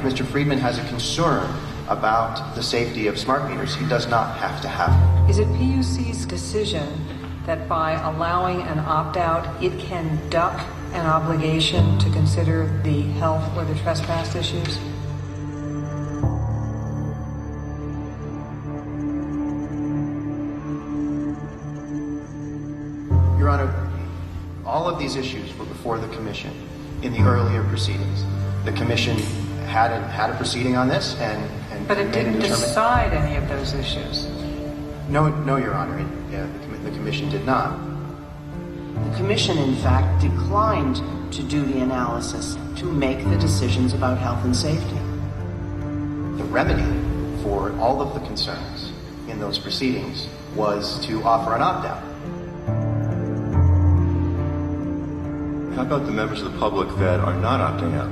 Mr. Friedman has a concern about the safety of smart meters, he does not have to have them. Is it PUC's decision that by allowing an opt-out, it can duck an obligation to consider the health or the trespass issues? Your Honor, all of these issues were before the Commission in the earlier proceedings. The Commission had a proceeding on this and but it didn't decide any of those issues. No, Your Honor, the Commission did not. The Commission, in fact, declined to do the analysis, to make the decisions about health and safety. The remedy for all of the concerns in those proceedings was to offer an opt-out. How about the members of the public that are not opting out?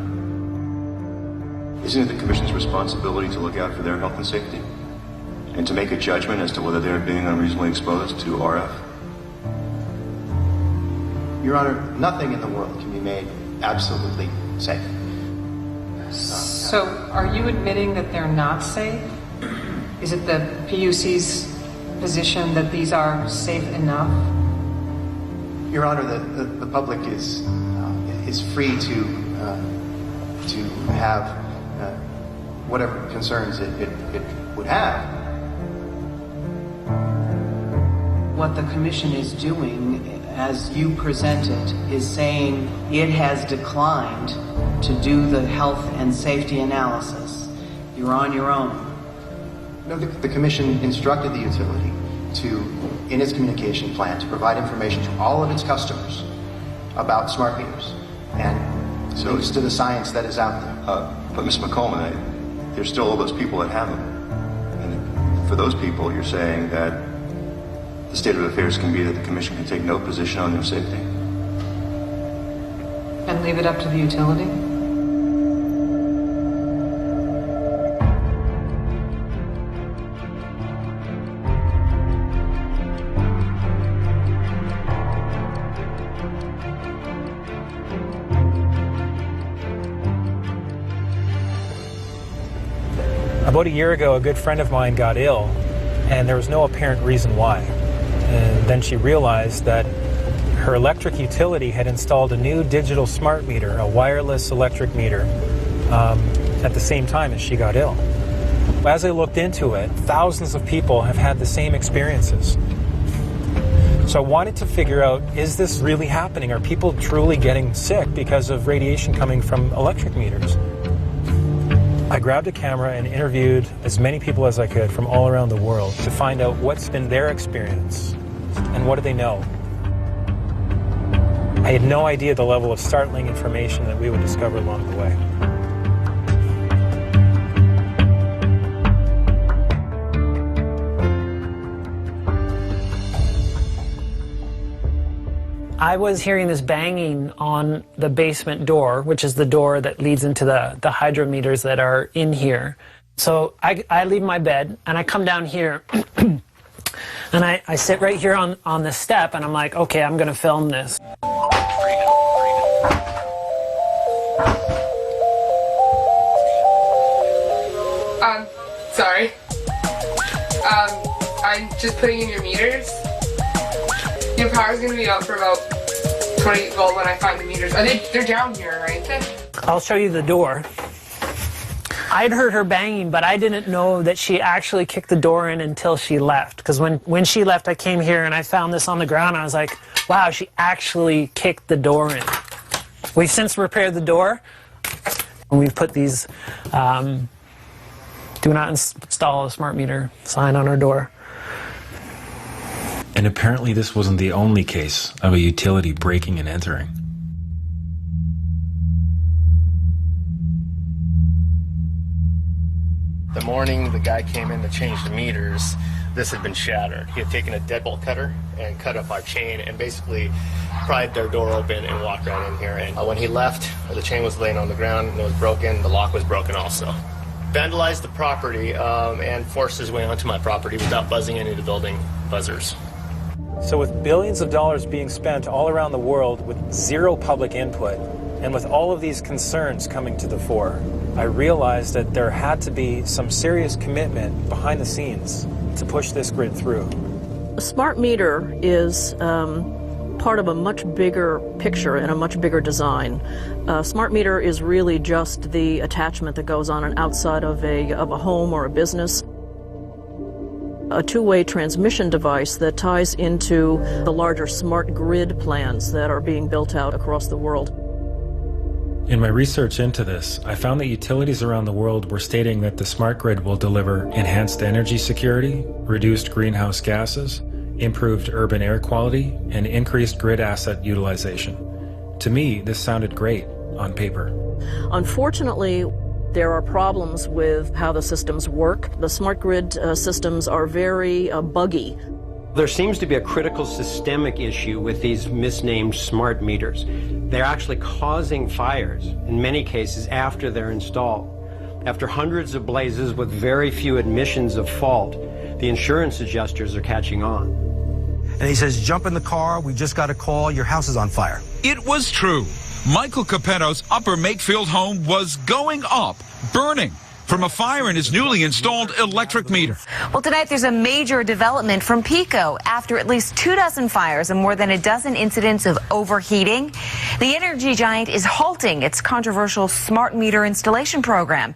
Isn't it the Commission's responsibility to look out for their health and safety? And to make a judgment as to whether they're being unreasonably exposed to RF? Your Honor, nothing in the world can be made absolutely safe. So, are you admitting that they're not safe? Is it the PUC's position that these are safe enough? Your Honor, the public is free to have whatever concerns it would have. What the Commission is doing, as you present it, is saying it has declined to do the health and safety analysis. You're on your own. No, the Commission instructed the utility to, in its communication plan, to provide information to all of its customers about smart meters and so links to the science that is out there. But Ms. McCollum, there's still all those people that have them. And for those people, you're saying that the state of affairs can be that the Commission can take no position on their safety. And leave it up to the utility? About a year ago, a good friend of mine got ill, and there was no apparent reason why. And then she realized that her electric utility had installed a new digital smart meter, a wireless electric meter, at the same time as she got ill. As I looked into it, thousands of people have had the same experiences. So I wanted to figure out, is this really happening? Are people truly getting sick because of radiation coming from electric meters? I grabbed a camera and interviewed as many people as I could from all around the world to find out what's been their experience and what do they know. I had no idea the level of startling information that we would discover along the way. I was hearing this banging on the basement door, which is the door that leads into the hydrometers that are in here. So I leave my bed and I come down here and I sit right here on the step and I'm like, okay, I'm going to film this. Sorry. I'm just putting in your meters. Your power's gonna be out for about 20, well, when I find the meters. They're down here, right? I'll show you the door. I'd heard her banging, but I didn't know that she actually kicked the door in until she left. Because when she left, I came here and I found this on the ground. And I was like, wow, she actually kicked the door in. We've since repaired the door. And we've put these do not install a smart meter sign on our door. And apparently this wasn't the only case of a utility breaking and entering. The morning the guy came in to change the meters, this had been shattered. He had taken a deadbolt cutter and cut up our chain and basically pried their door open and walked right in here. And when he left, the chain was laying on the ground and it was broken. The lock was broken also. Vandalized the property and forced his way onto my property without buzzing any of the building buzzers. So with billions of dollars being spent all around the world with zero public input, and with all of these concerns coming to the fore, I realized that there had to be some serious commitment behind the scenes to push this grid through. A smart meter is part of a much bigger picture and a much bigger design. A smart meter is really just the attachment that goes on and outside of a home or a business. A two-way transmission device that ties into the larger smart grid plans that are being built out across the world. In my research into this, I found that utilities around the world were stating that the smart grid will deliver enhanced energy security, reduced greenhouse gases, improved urban air quality, and increased grid asset utilization. To me, this sounded great on paper. Unfortunately, there are problems with how the systems work. The smart grid systems are very buggy. There seems to be a critical systemic issue with these misnamed smart meters. They're actually causing fires, in many cases, after they're installed. After hundreds of blazes with very few admissions of fault, the insurance adjusters are catching on. And he says, jump in the car, we just got a call, your house is on fire. It was true. Michael Capetto's Upper Makefield home was going up, burning from a fire in his newly installed electric meter. Well, tonight there's a major development from PECO. After at least 24 fires and more than a dozen incidents of overheating, the energy giant is halting its controversial smart meter installation program.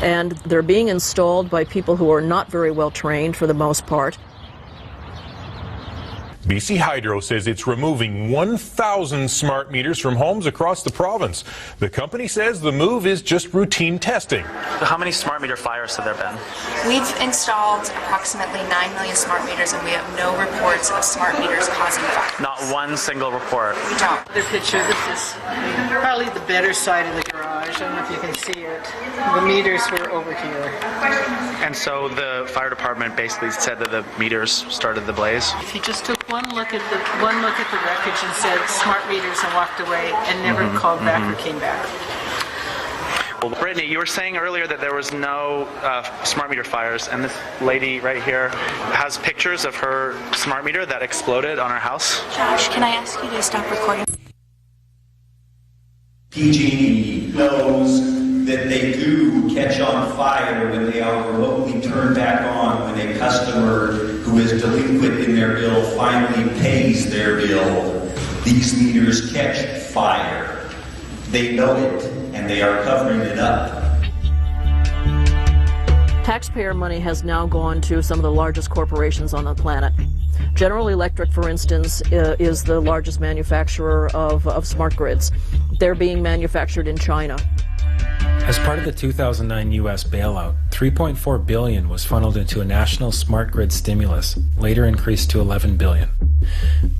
And they're being installed by people who are not very well trained for the most part. BC Hydro says it's removing 1,000 smart meters from homes across the province. The company says the move is just routine testing. So how many smart meter fires have there been? We've installed approximately 9 million smart meters, and we have no reports of smart meters causing fire. Not one single report? We don't. The picture, this is probably the better side of the garage. I don't know if you can see it. The meters were over here. And so the fire department basically said that the meters started the blaze? If you just took one look at the wreckage and said smart meters and walked away and never called back or came back. Well, Brittany, you were saying earlier that there was no smart meter fires, and this lady right here has pictures of her smart meter that exploded on her house. Josh, can I ask you to stop recording? PG&E knows that they do catch on fire when they are remotely turned back on when a customer who is delinquent in their bill finally pays their bill. These meters catch fire. They know it, and they are covering it up. Taxpayer money has now gone to some of the largest corporations on the planet. General Electric, for instance, is the largest manufacturer of smart grids. They're being manufactured in China. As part of the 2009 U.S. bailout, $3.4 billion was funneled into a national smart grid stimulus, later increased to $11 billion.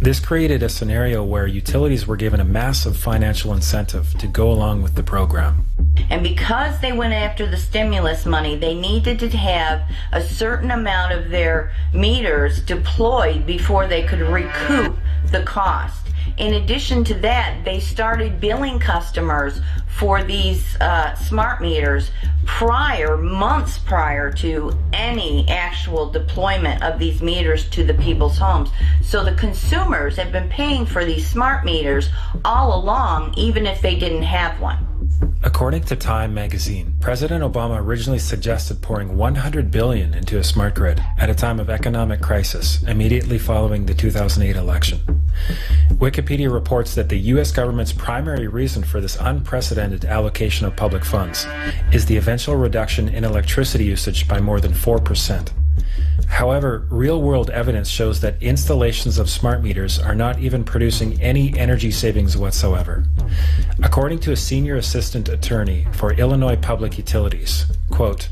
This created a scenario where utilities were given a massive financial incentive to go along with the program. And because they went after the stimulus money, they needed to have a certain amount of their meters deployed before they could recoup the cost. In addition to that, they started billing customers for these smart meters months prior to any actual deployment of these meters to the people's homes. So the consumers have been paying for these smart meters all along, even if they didn't have one. According to Time magazine, President Obama originally suggested pouring $100 billion into a smart grid at a time of economic crisis immediately following the 2008 election. Wikipedia reports that the U.S. government's primary reason for this unprecedented allocation of public funds is the eventual reduction in electricity usage by more than 4%. However, real-world evidence shows that installations of smart meters are not even producing any energy savings whatsoever. According to a senior assistant attorney for Illinois Public Utilities, quote,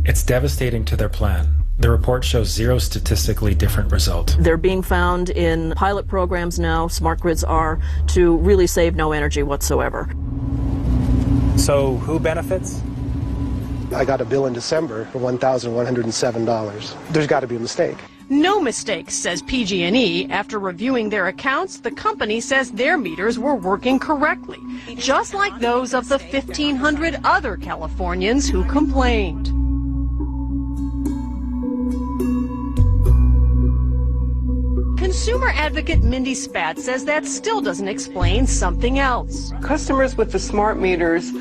"It's devastating to their plan. The report shows zero statistically different result." They're being found in pilot programs now, smart grids are, to really save no energy whatsoever. So who benefits? I got a bill in December for $1,107. There's got to be a mistake. No mistakes, says PG&E. After reviewing their accounts, the company says their meters were working correctly, just like those of the 1,500 other Californians who complained. Consumer advocate Mindy Spat says that still doesn't explain something else. Customers with the smart meters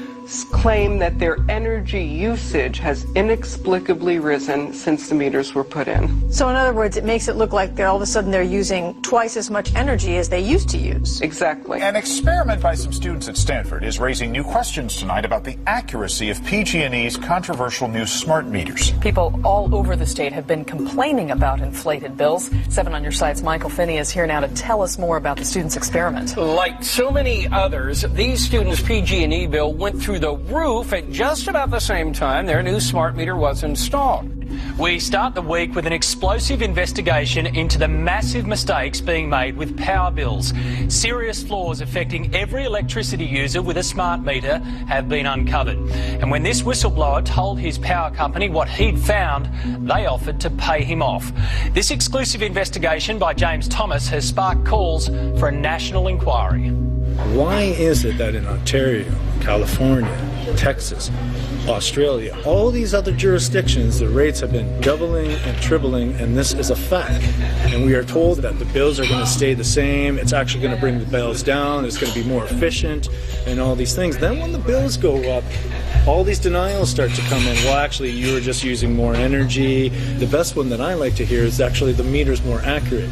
claim that their energy usage has inexplicably risen since the meters were put in. So in other words, it makes it look like all of a sudden they're using twice as much energy as they used to use. Exactly. An experiment by some students at Stanford is raising new questions tonight about the accuracy of PG&E's controversial new smart meters. People all over the state have been complaining about inflated bills. 7 on Your Side's Michael Finney is here now to tell us more about the students' experiment. Like so many others, these students' PG&E bill went through the roof at just about the same time their new smart meter was installed. We start the week with an explosive investigation into the massive mistakes being made with power bills. Serious flaws affecting every electricity user with a smart meter have been uncovered. And when this whistleblower told his power company what he'd found, they offered to pay him off. This exclusive investigation by James Thomas has sparked calls for a national inquiry. Why is it that in Ontario, California, Texas, Australia, all these other jurisdictions, the rates have been doubling and tripling, and this is a fact? And we are told that the bills are going to stay the same, it's actually going to bring the bills down, it's going to be more efficient, and all these things. Then when the bills go up, all these denials start to come in. Well, actually, you were just using more energy. The best one that I like to hear is actually the meter's more accurate.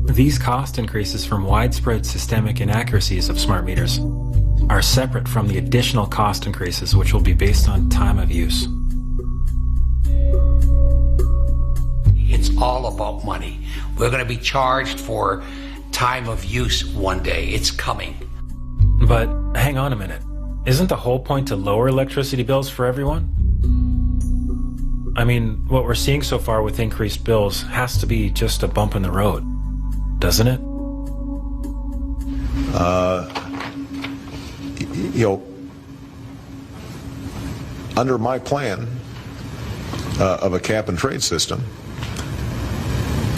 These cost increases from widespread systemic inaccuracies of smart meters are separate from the additional cost increases which will be based on time of use. It's all about money. We're going to be charged for time of use one day. It's coming. But hang on a minute. Isn't the whole point to lower electricity bills for everyone? I mean, what we're seeing so far with increased bills has to be just a bump in the road, doesn't it? Under my plan of a cap and trade system,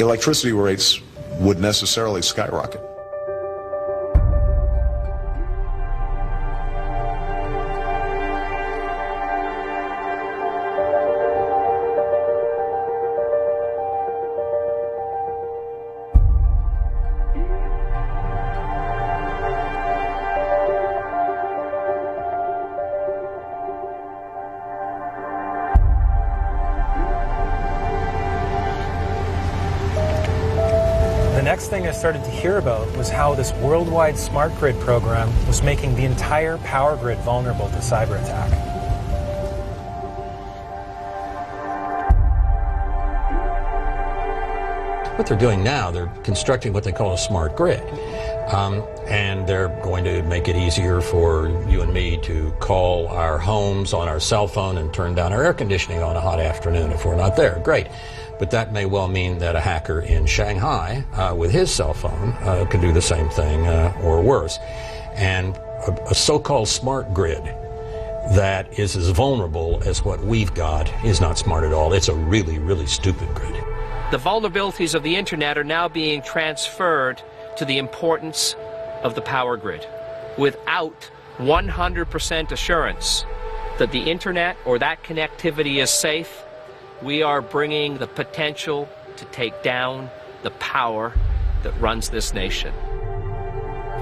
electricity rates would necessarily skyrocket. The next thing I started to hear about was how this worldwide smart grid program was making the entire power grid vulnerable to cyber attack. What they're doing now, they're constructing what they call a smart grid. And they're going to make it easier for you and me to call our homes on our cell phone and turn down our air conditioning on a hot afternoon if we're not there. Great. But that may well mean that a hacker in Shanghai with his cell phone could do the same thing or worse. And a so-called smart grid that is as vulnerable as what we've got is not smart at all. It's a really, really stupid grid. The vulnerabilities of the internet are now being transferred to the importance of the power grid without 100% assurance that the internet or that connectivity is safe. We are bringing the potential to take down the power that runs this nation.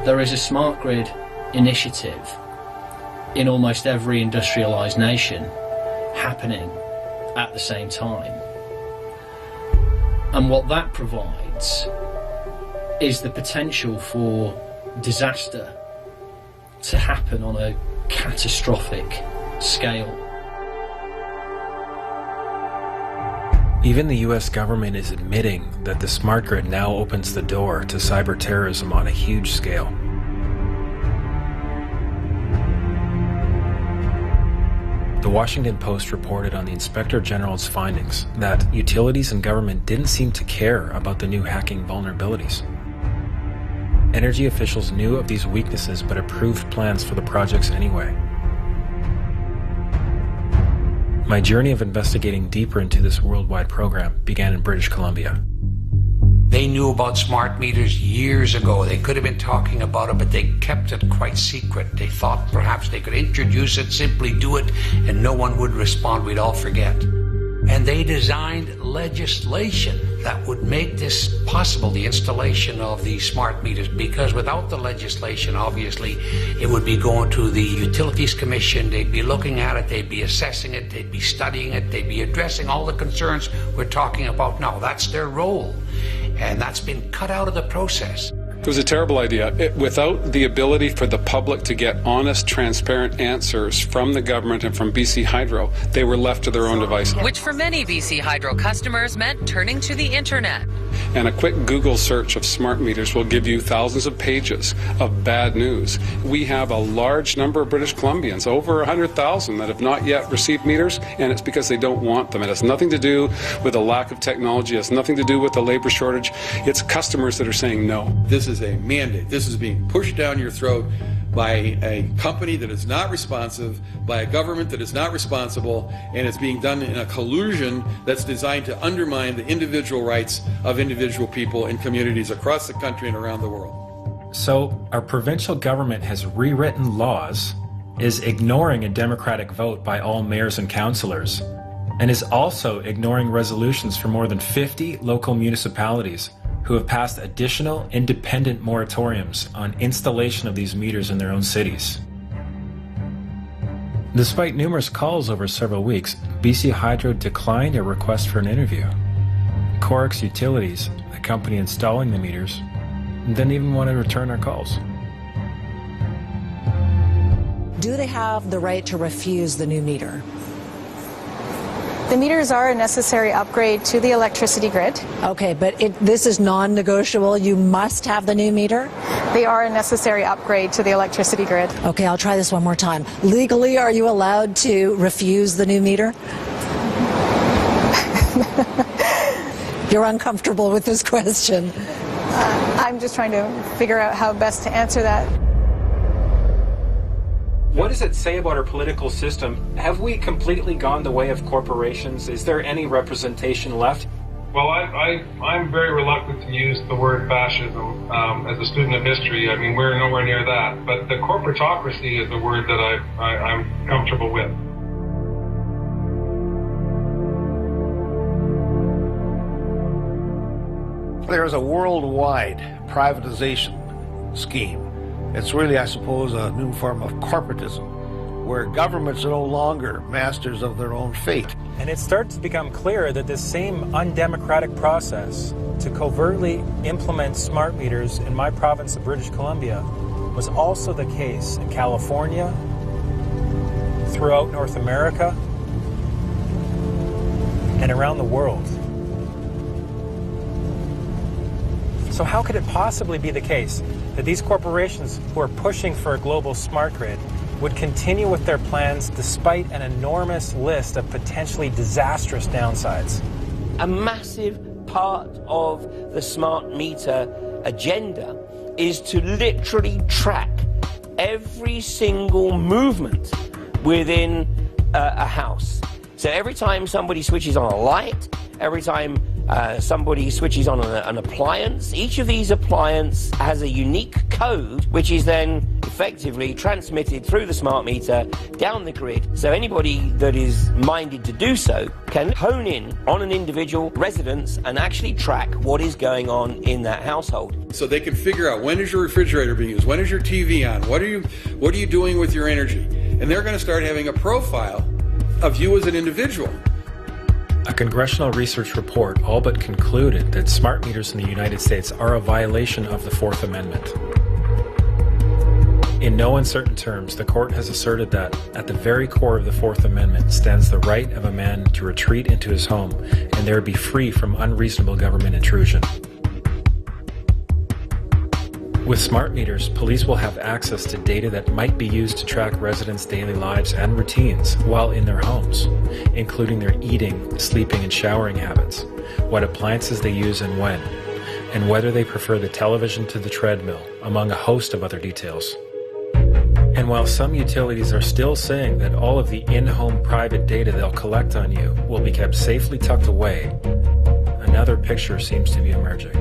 There is a smart grid initiative in almost every industrialized nation happening at the same time. And what that provides is the potential for disaster to happen on a catastrophic scale. Even the US government is admitting that the smart grid now opens the door to cyberterrorism on a huge scale. The Washington Post reported on the Inspector General's findings that utilities and government didn't seem to care about the new hacking vulnerabilities. Energy officials knew of these weaknesses but approved plans for the projects anyway. My journey of investigating deeper into this worldwide program began in British Columbia. They knew about smart meters years ago. They could have been talking about it, but they kept it quite secret. They thought perhaps they could introduce it, simply do it, and no one would respond. We'd all forget. And they designed legislation that would make this possible, the installation of these smart meters, because without the legislation, obviously, it would be going to the Utilities Commission, they'd be looking at it, they'd be assessing it, they'd be studying it, they'd be addressing all the concerns we're talking about now. That's their role, and that's been cut out of the process. It was a terrible idea. Without the ability for the public to get honest, transparent answers from the government and from BC Hydro, they were left to their own devices. Which for many BC Hydro customers meant turning to the internet. And a quick Google search of smart meters will give you thousands of pages of bad news. We have a large number of British Columbians, over 100,000, that have not yet received meters, and it's because they don't want them. It has nothing to do with a lack of technology. It has nothing to do with the labor shortage. It's customers that are saying no. This is a mandate. This is being pushed down your throat by a company that is not responsive, by a government that is not responsible, and it's being done in a collusion that's designed to undermine the individual rights of individual people in communities across the country and around the world. So our provincial government has rewritten laws, is ignoring a democratic vote by all mayors and councillors, and is also ignoring resolutions from more than 50 local municipalities who have passed additional independent moratoriums on installation of these meters in their own cities. Despite numerous calls over several weeks, BC Hydro declined a request for an interview. Corix Utilities, the company installing the meters, didn't even want to return our calls. Do they have the right to refuse the new meter? The meters are a necessary upgrade to the electricity grid. Okay, but this is non-negotiable. You must have the new meter? They are a necessary upgrade to the electricity grid. Okay, I'll try this one more time. Legally, are you allowed to refuse the new meter? You're uncomfortable with this question. I'm just trying to figure out how best to answer that. What does it say about our political system? Have we completely gone the way of corporations? Is there any representation left? Well, I'm very reluctant to use the word fascism as a student of history. I mean, we're nowhere near that. But the corporatocracy is a word that I'm comfortable with. There's a worldwide privatization scheme. It's really, I suppose, a new form of corporatism, where governments are no longer masters of their own fate. And it starts to become clear that this same undemocratic process to covertly implement smart meters in my province of British Columbia was also the case in California, throughout North America, and around the world. So how could it possibly be the case that these corporations who are pushing for a global smart grid would continue with their plans despite an enormous list of potentially disastrous downsides? A massive part of the smart meter agenda is to literally track every single movement within a house. So every time somebody switches on a light, every time somebody switches on an appliance, each of these appliances has a unique code which is then effectively transmitted through the smart meter down the grid. So anybody that is minded to do so can hone in on an individual residence and actually track what is going on in that household. So they can figure out, when is your refrigerator being used? When is your TV on? What are you doing with your energy? And they're going to start having a profile of you as an individual. A congressional research report all but concluded that smart meters in the United States are a violation of the Fourth Amendment. In no uncertain terms, the court has asserted that at the very core of the Fourth Amendment stands the right of a man to retreat into his home and there be free from unreasonable government intrusion. With smart meters, police will have access to data that might be used to track residents' daily lives and routines while in their homes, including their eating, sleeping, and showering habits, what appliances they use and when, and whether they prefer the television to the treadmill, among a host of other details. And while some utilities are still saying that all of the in-home private data they'll collect on you will be kept safely tucked away, another picture seems to be emerging.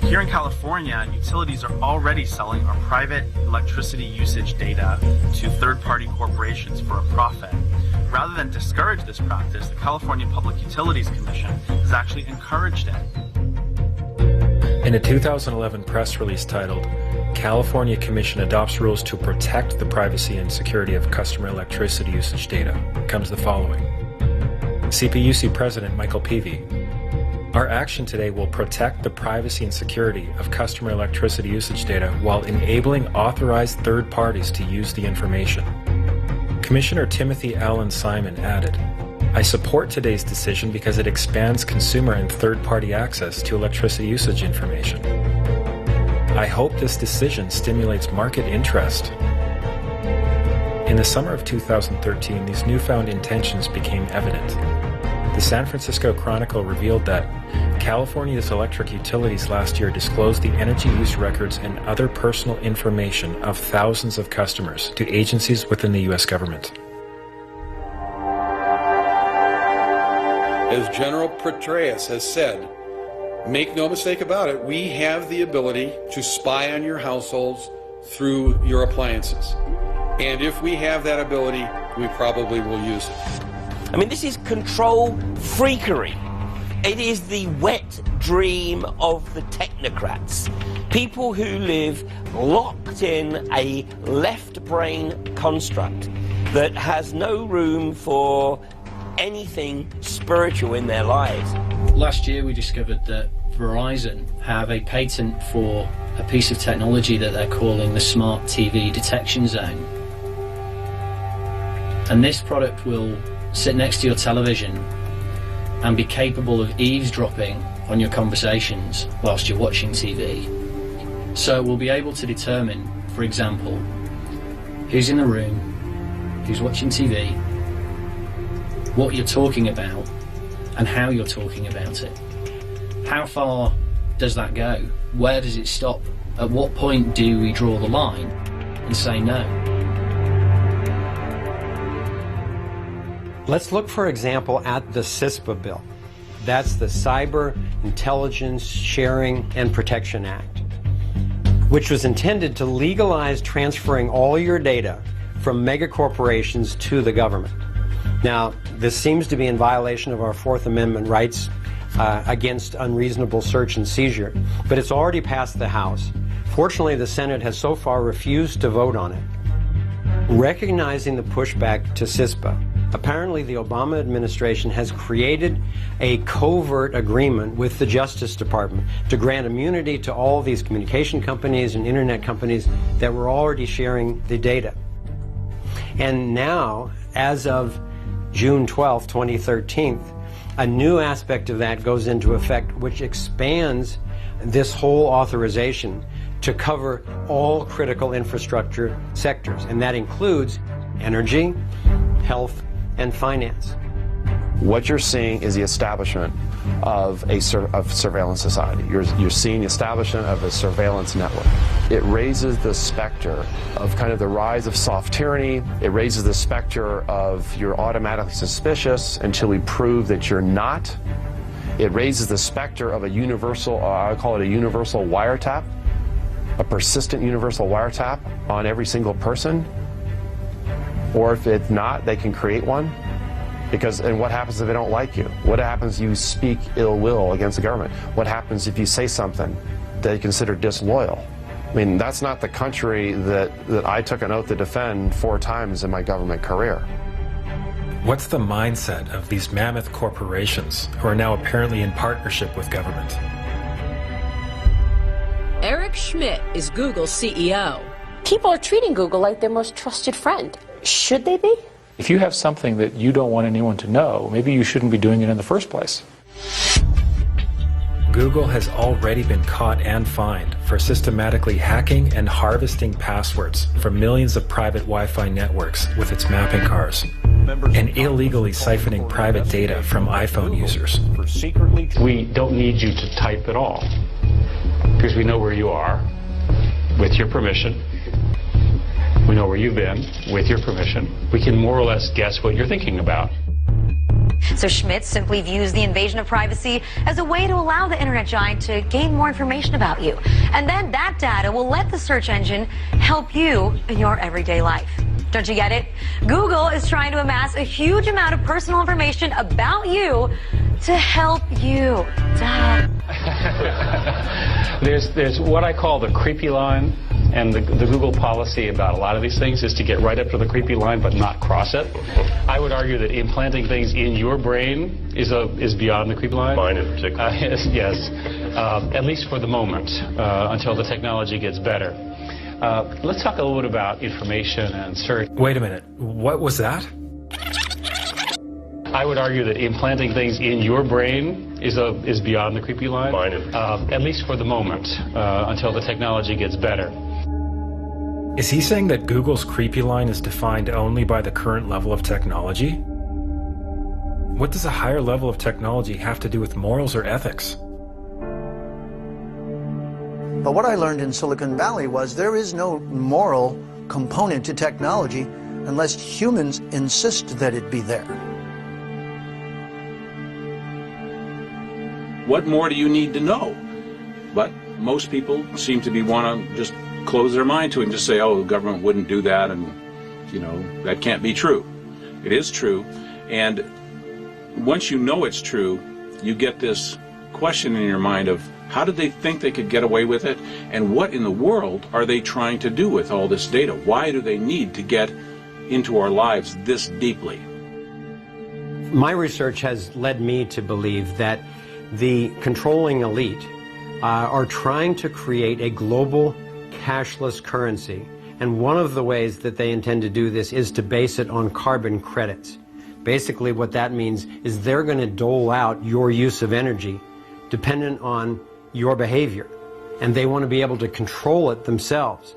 Here in California, utilities are already selling our private electricity usage data to third-party corporations for a profit. Rather than discourage this practice, the California Public Utilities Commission has actually encouraged it. In a 2011 press release titled, California Commission Adopts Rules to Protect the Privacy and Security of Customer Electricity Usage Data, comes the following. CPUC President Michael Peavy. Our action today will protect the privacy and security of customer electricity usage data while enabling authorized third parties to use the information. Commissioner Timothy Allen Simon added, I support today's decision because it expands consumer and third-party access to electricity usage information. I hope this decision stimulates market interest. In the summer of 2013, these newfound intentions became evident. The San Francisco Chronicle revealed that California's electric utilities last year disclosed the energy use records and other personal information of thousands of customers to agencies within the U.S. government. As General Petraeus has said, make no mistake about it, we have the ability to spy on your households through your appliances. And if we have that ability, we probably will use it. I mean, this is control freakery. It is the wet dream of the technocrats. People who live locked in a left brain construct that has no room for anything spiritual in their lives. Last year we discovered that Verizon have a patent for a piece of technology that they're calling the Smart TV Detection Zone. And this product will sit next to your television and be capable of eavesdropping on your conversations whilst you're watching TV. So we'll be able to determine, for example, who's in the room, who's watching TV, what you're talking about, and how you're talking about it. How far does that go? Where does it stop? At what point do we draw the line and say no? Let's look, for example, at the CISPA bill. That's the Cyber Intelligence Sharing and Protection Act, which was intended to legalize transferring all your data from megacorporations to the government. Now, this seems to be in violation of our Fourth Amendment rights against unreasonable search and seizure, but it's already passed the House. Fortunately, the Senate has so far refused to vote on it. Recognizing the pushback to CISPA, apparently the Obama administration has created a covert agreement with the Justice Department to grant immunity to all these communication companies and internet companies that were already sharing the data. And now, as of June 12, 2013, a new aspect of that goes into effect, which expands this whole authorization to cover all critical infrastructure sectors, and that includes energy, health, and finance. What you're seeing is the establishment of a surveillance society. You're seeing the establishment of a surveillance network. It raises the specter of kind of the rise of soft tyranny. It raises the specter of you're automatically suspicious until we prove that you're not. It raises the specter of a universal, I call it a universal wiretap, a persistent universal wiretap on every single person. Or if it's not, they can create one. And what happens if they don't like you? What happens if you speak ill will against the government? What happens if you say something they consider disloyal? I mean, that's not the country that I took an oath to defend 4 times in my government career. What's the mindset of these mammoth corporations who are now apparently in partnership with government? Eric Schmidt is Google's CEO. People are treating Google like their most trusted friend. Should they be? If you have something that you don't want anyone to know, maybe you shouldn't be doing it in the first place. Google has already been caught and fined for systematically hacking and harvesting passwords from millions of private Wi-Fi networks with its mapping cars, and illegally siphoning private data from iPhone users. We don't need you to type at all, because we know where you are, with your permission. We know where you've been, with your permission. We can more or less guess what you're thinking about. So Schmidt simply views the invasion of privacy as a way to allow the internet giant to gain more information about you. And then that data will let the search engine help you in your everyday life. Don't you get it? Google is trying to amass a huge amount of personal information about you to help you. There's what I call the creepy line, and the Google policy about a lot of these things is to get right up to the creepy line but not cross it. I would argue that implanting things in your brain is beyond the creepy line. Mine in particular. Yes, at least for the moment, until the technology gets better. Let's talk a little bit about information and search. Wait a minute, what was that? I would argue that implanting things in your brain is beyond the creepy line. Mine in particular. At least for the moment, until the technology gets better. Is he saying that Google's creepy line is defined only by the current level of technology? What does a higher level of technology have to do with morals or ethics? But what I learned in Silicon Valley was there is no moral component to technology unless humans insist that it be there. What more do you need to know? But most people seem to want to just close their mind to it and just say, oh, the government wouldn't do that, and, you know, that can't be true. It is true, and once you know it's true, you get this question in your mind of how did they think they could get away with it, and what in the world are they trying to do with all this data? Why do they need to get into our lives this deeply? My research has led me to believe that the controlling elite are trying to create a global cashless currency, and one of the ways that they intend to do this is to base it on carbon credits. Basically what that means is they're going to dole out your use of energy dependent on your behavior, and they want to be able to control it themselves.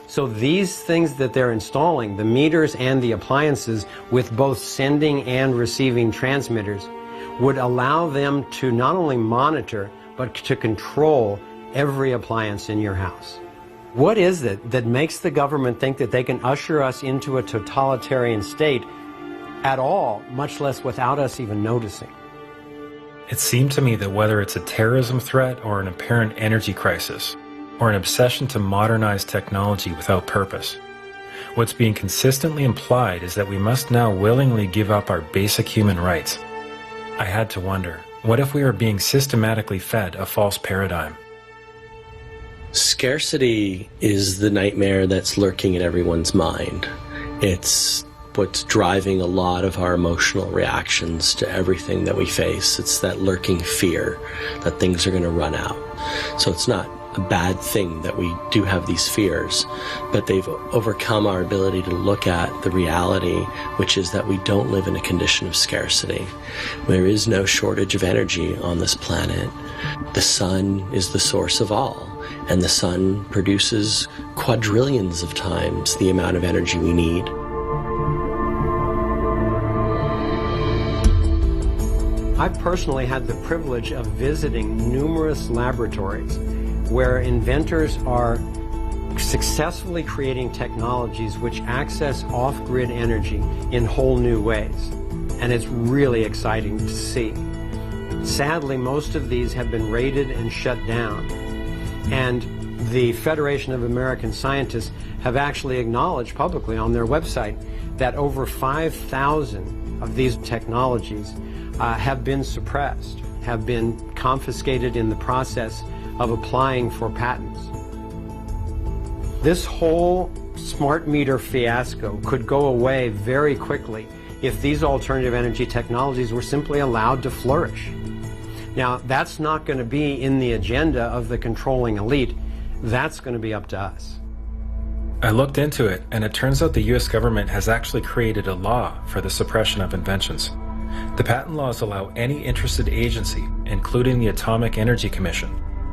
So these things that they're installing, the meters and the appliances with both sending and receiving transmitters, would allow them to not only monitor but to control every appliance in your house. What is it that makes the government think that they can usher us into a totalitarian state at all, much less without us even noticing? It seemed to me that whether it's a terrorism threat or an apparent energy crisis, or an obsession to modernize technology without purpose, what's being consistently implied is that we must now willingly give up our basic human rights. I had to wonder, what if we are being systematically fed a false paradigm? Scarcity is the nightmare that's lurking in everyone's mind. It's what's driving a lot of our emotional reactions to everything that we face. It's that lurking fear that things are going to run out. So it's not a bad thing that we do have these fears, but they've overcome our ability to look at the reality, which is that we don't live in a condition of scarcity. There is no shortage of energy on this planet. The sun is the source of all, and the sun produces quadrillions of times the amount of energy we need. I've personally had the privilege of visiting numerous laboratories where inventors are successfully creating technologies which access off-grid energy in whole new ways. And it's really exciting to see. Sadly, most of these have been raided and shut down. And the Federation of American Scientists have actually acknowledged publicly on their website that over 5,000 of these technologies have been suppressed, have been confiscated in the process of applying for patents. This whole smart meter fiasco could go away very quickly if these alternative energy technologies were simply allowed to flourish. Now, that's not going to be in the agenda of the controlling elite. That's going to be up to us. I looked into it, and it turns out the US government has actually created a law for the suppression of inventions. The patent laws allow any interested agency, including the Atomic Energy Commission,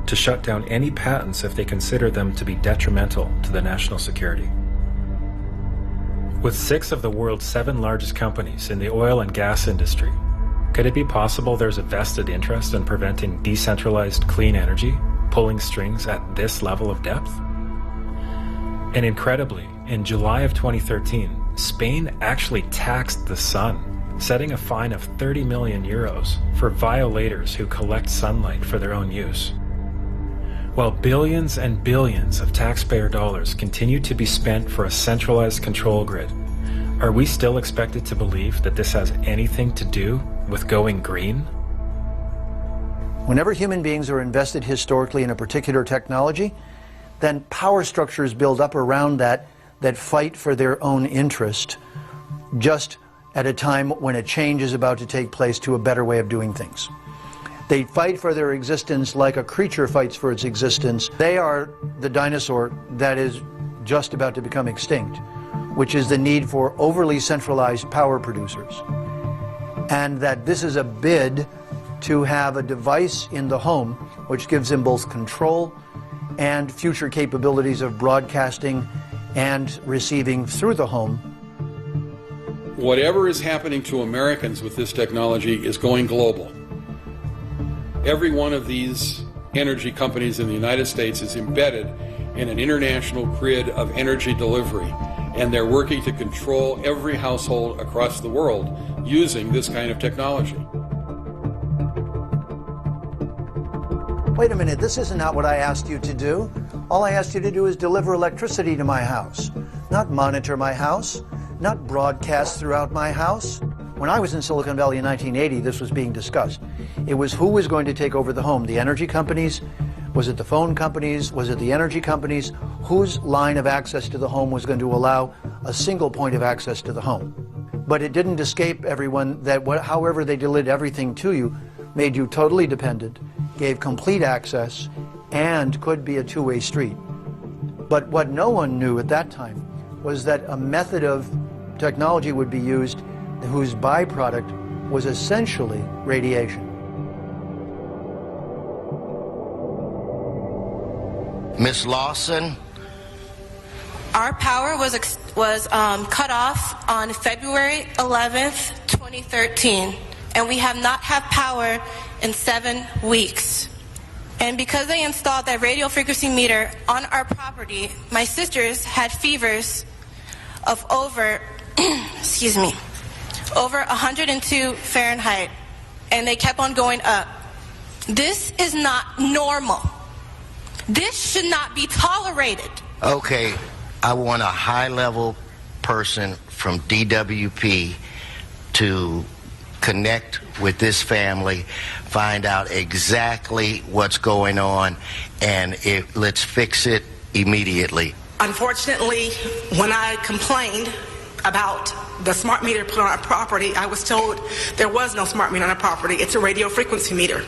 to shut down any patents if they consider them to be detrimental to the national security. With 6 of the world's 7 largest companies in the oil and gas industry, could it be possible there's a vested interest in preventing decentralized clean energy, pulling strings at this level of depth? And incredibly, in July of 2013, Spain actually taxed the sun, setting a fine of 30 million euros for violators who collect sunlight for their own use. While billions and billions of taxpayer dollars continue to be spent for a centralized control grid, Are we still expected to believe that this has anything to do with going green? Whenever human beings are invested historically in a particular technology, then power structures build up around that fight for their own interest, just at a time when a change is about to take place to a better way of doing things. They fight for their existence like a creature fights for its existence. They are the dinosaur that is just about to become extinct, which is the need for overly centralized power producers. And that this is a bid to have a device in the home which gives them both control and future capabilities of broadcasting and receiving through the home. Whatever is happening to Americans with this technology is going global. Every one of these energy companies in the United States is embedded in an international grid of energy delivery, and they're working to control every household across the world using this kind of technology. Wait a minute, this isn't what I asked you to do. All I asked you to do is deliver electricity to my house, not monitor my house, not broadcast throughout my house. When I was in Silicon Valley in 1980, this was being discussed. It was who was going to take over the home, the energy companies? Was it the phone companies? Was it the energy companies? Whose line of access to the home was going to allow a single point of access to the home? But it didn't escape everyone that however they delivered everything to you, made you totally dependent, gave complete access, and could be a two-way street. But what no one knew at that time was that a method of technology would be used whose byproduct was essentially radiation. Ms. Lawson? Our power was cut off on February 11th, 2013, and we have not had power in 7 weeks. And because they installed that radio frequency meter on our property, my sisters had fevers of over, over 102 Fahrenheit, and they kept on going up. This is not normal. This should not be tolerated. Okay, I want a high-level person from DWP to connect with this family, find out exactly what's going on, and let's fix it immediately. Unfortunately, when I complained about the smart meter put on our property, I was told there was no smart meter on our property. It's a radio frequency meter.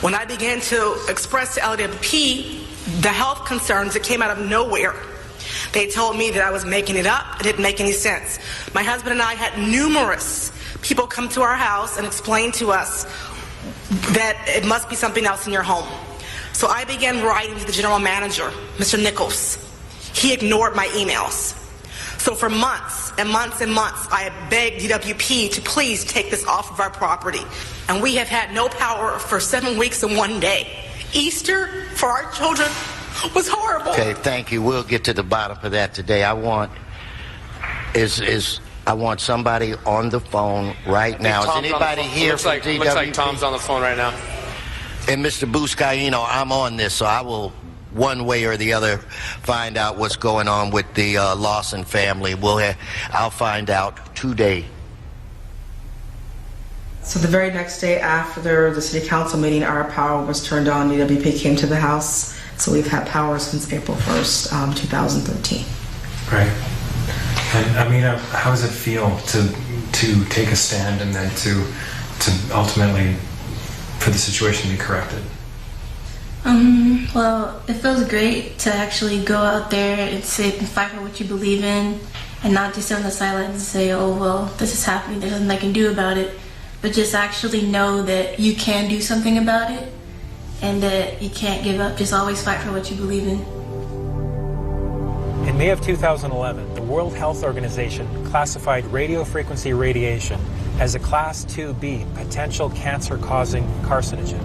When I began to express to LWP the health concerns that came out of nowhere, they told me that I was making it up. It didn't make any sense. My husband and I had numerous people come to our house and explain to us that it must be something else in your home. So I began writing to the general manager, Mr. Nichols. He ignored my emails. So for months and months and months, I had begged DWP to please take this off of our property. And we have had no power for 7 weeks and 1 day. Easter for our children was horrible. Okay, thank you. We'll get to the bottom of that today. I want somebody on the phone right now. Is anybody here from DWP? Looks like Tom's on the phone right now. And Mr. Buscaino, I'm on this, so I will, one way or the other, find out what's going on with the Lawson family. I'll find out today. So the very next day after the city council meeting, our power was turned on. DWP came to the house, so we've had power since April 1st, 2013. Right. And Amina, how does it feel to take a stand and then to ultimately for the situation to be corrected? Well, it feels great to actually go out there and sit and fight for what you believe in, and not just sit on the sidelines and say, oh, well, this is happening, there's nothing I can do about it, but just actually know that you can do something about it and that you can't give up. Just always fight for what you believe in. In May of 2011, the World Health Organization classified radio frequency radiation as a Class 2B potential cancer-causing carcinogen.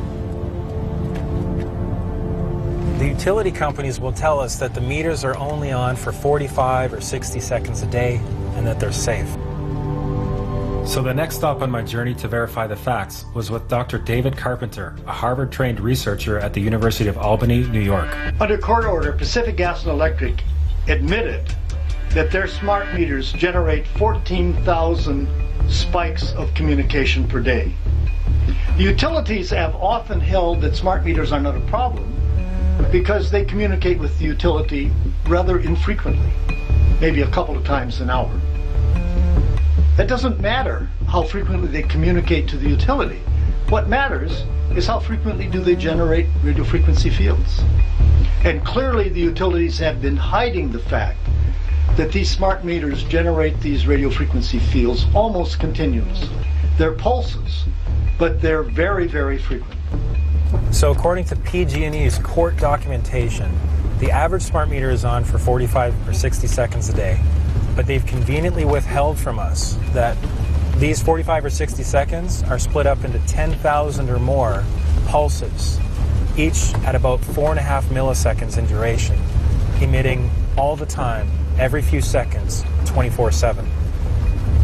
The utility companies will tell us that the meters are only on for 45 or 60 seconds a day and that they're safe. So the next stop on my journey to verify the facts was with Dr. David Carpenter, a Harvard-trained researcher at the University of Albany, New York. Under court order, Pacific Gas and Electric admitted that their smart meters generate 14,000 spikes of communication per day. The utilities have often held that smart meters are not a problem because they communicate with the utility rather infrequently, maybe a couple of times an hour. That doesn't matter how frequently they communicate to the utility. What matters is how frequently do they generate radio frequency fields. And clearly the utilities have been hiding the fact that these smart meters generate these radio frequency fields almost continuously. They're pulses, but they're very, very frequent. So according to PG&E's court documentation, the average smart meter is on for 45 or 60 seconds a day, but they've conveniently withheld from us that these 45 or 60 seconds are split up into 10,000 or more pulses, each at about 4.5 milliseconds in duration, emitting all the time, every few seconds, 24/7.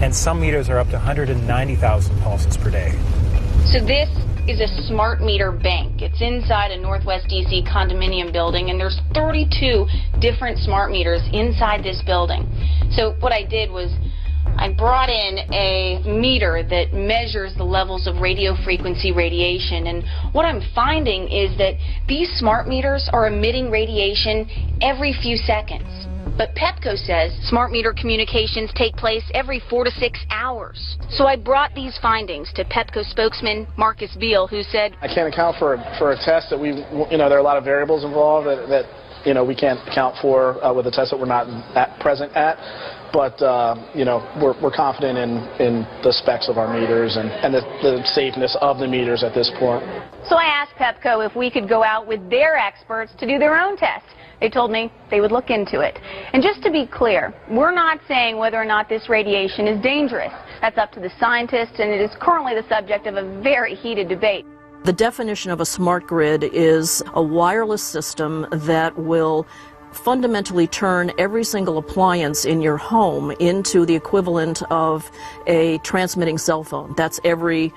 And some meters are up to 190,000 pulses per day. So this is a smart meter bank. It's inside a Northwest DC condominium building, and there's 32 different smart meters inside this building. So what I did was I brought in a meter that measures the levels of radio frequency radiation, and what I'm finding is that these smart meters are emitting radiation every few seconds. But Pepco says smart meter communications take place every 4 to 6 hours. So I brought these findings to Pepco spokesman Marcus Beal, who said, I can't account for a test that there are a lot of variables involved that we can't account for with a test that we're not present at. But, we're confident in the specs of our meters and the safeness of the meters at this point. So I asked Pepco if we could go out with their experts to do their own test. They told me they would look into it. And just to be clear, we're not saying whether or not this radiation is dangerous. That's up to the scientists, and it is currently the subject of a very heated debate. The definition of a smart grid is a wireless system that will fundamentally turn every single appliance in your home into the equivalent of a transmitting cell phone. That's every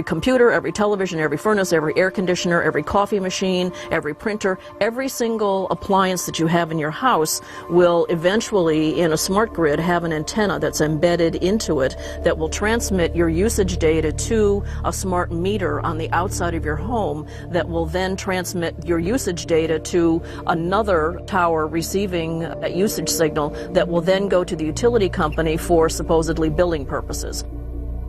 computer, every television, every furnace, every air conditioner, every coffee machine, every printer, every single appliance that you have in your house will eventually, in a smart grid, have an antenna that's embedded into it that will transmit your usage data to a smart meter on the outside of your home that will then transmit your usage data to another tower receiving a usage signal that will then go to the utility company for supposedly billing purposes.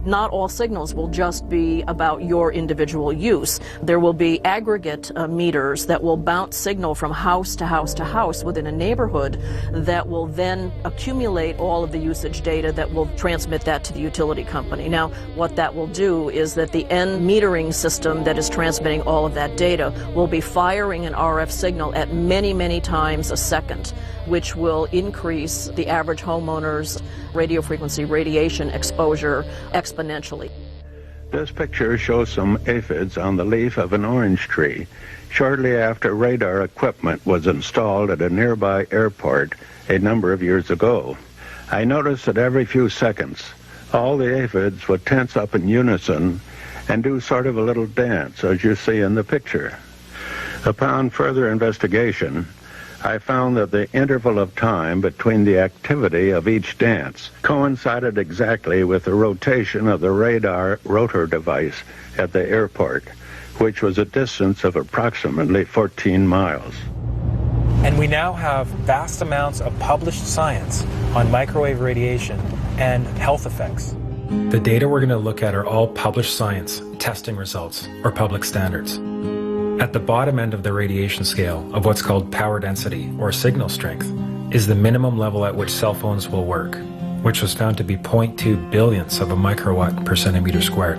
Not all signals will just be about your individual use. There will be aggregate meters that will bounce signal from house to house to house within a neighborhood that will then accumulate all of the usage data that will transmit that to the utility company. Now, what that will do is that the end metering system that is transmitting all of that data will be firing an RF signal at many, many times a second, which will increase the average homeowner's radio frequency radiation exposure exponentially. This picture shows some aphids on the leaf of an orange tree shortly after radar equipment was installed at a nearby airport a number of years ago. I noticed that every few seconds all the aphids would tense up in unison and do sort of a little dance, as you see in the picture. Upon further investigation, I found that the interval of time between the activity of each dance coincided exactly with the rotation of the radar rotor device at the airport, which was a distance of approximately 14 miles. And we now have vast amounts of published science on microwave radiation and health effects. The data we're going to look at are all published science, testing results, or public standards. At the bottom end of the radiation scale of what's called power density, or signal strength, is the minimum level at which cell phones will work, which was found to be 0.2 billionths of a microwatt per centimeter squared.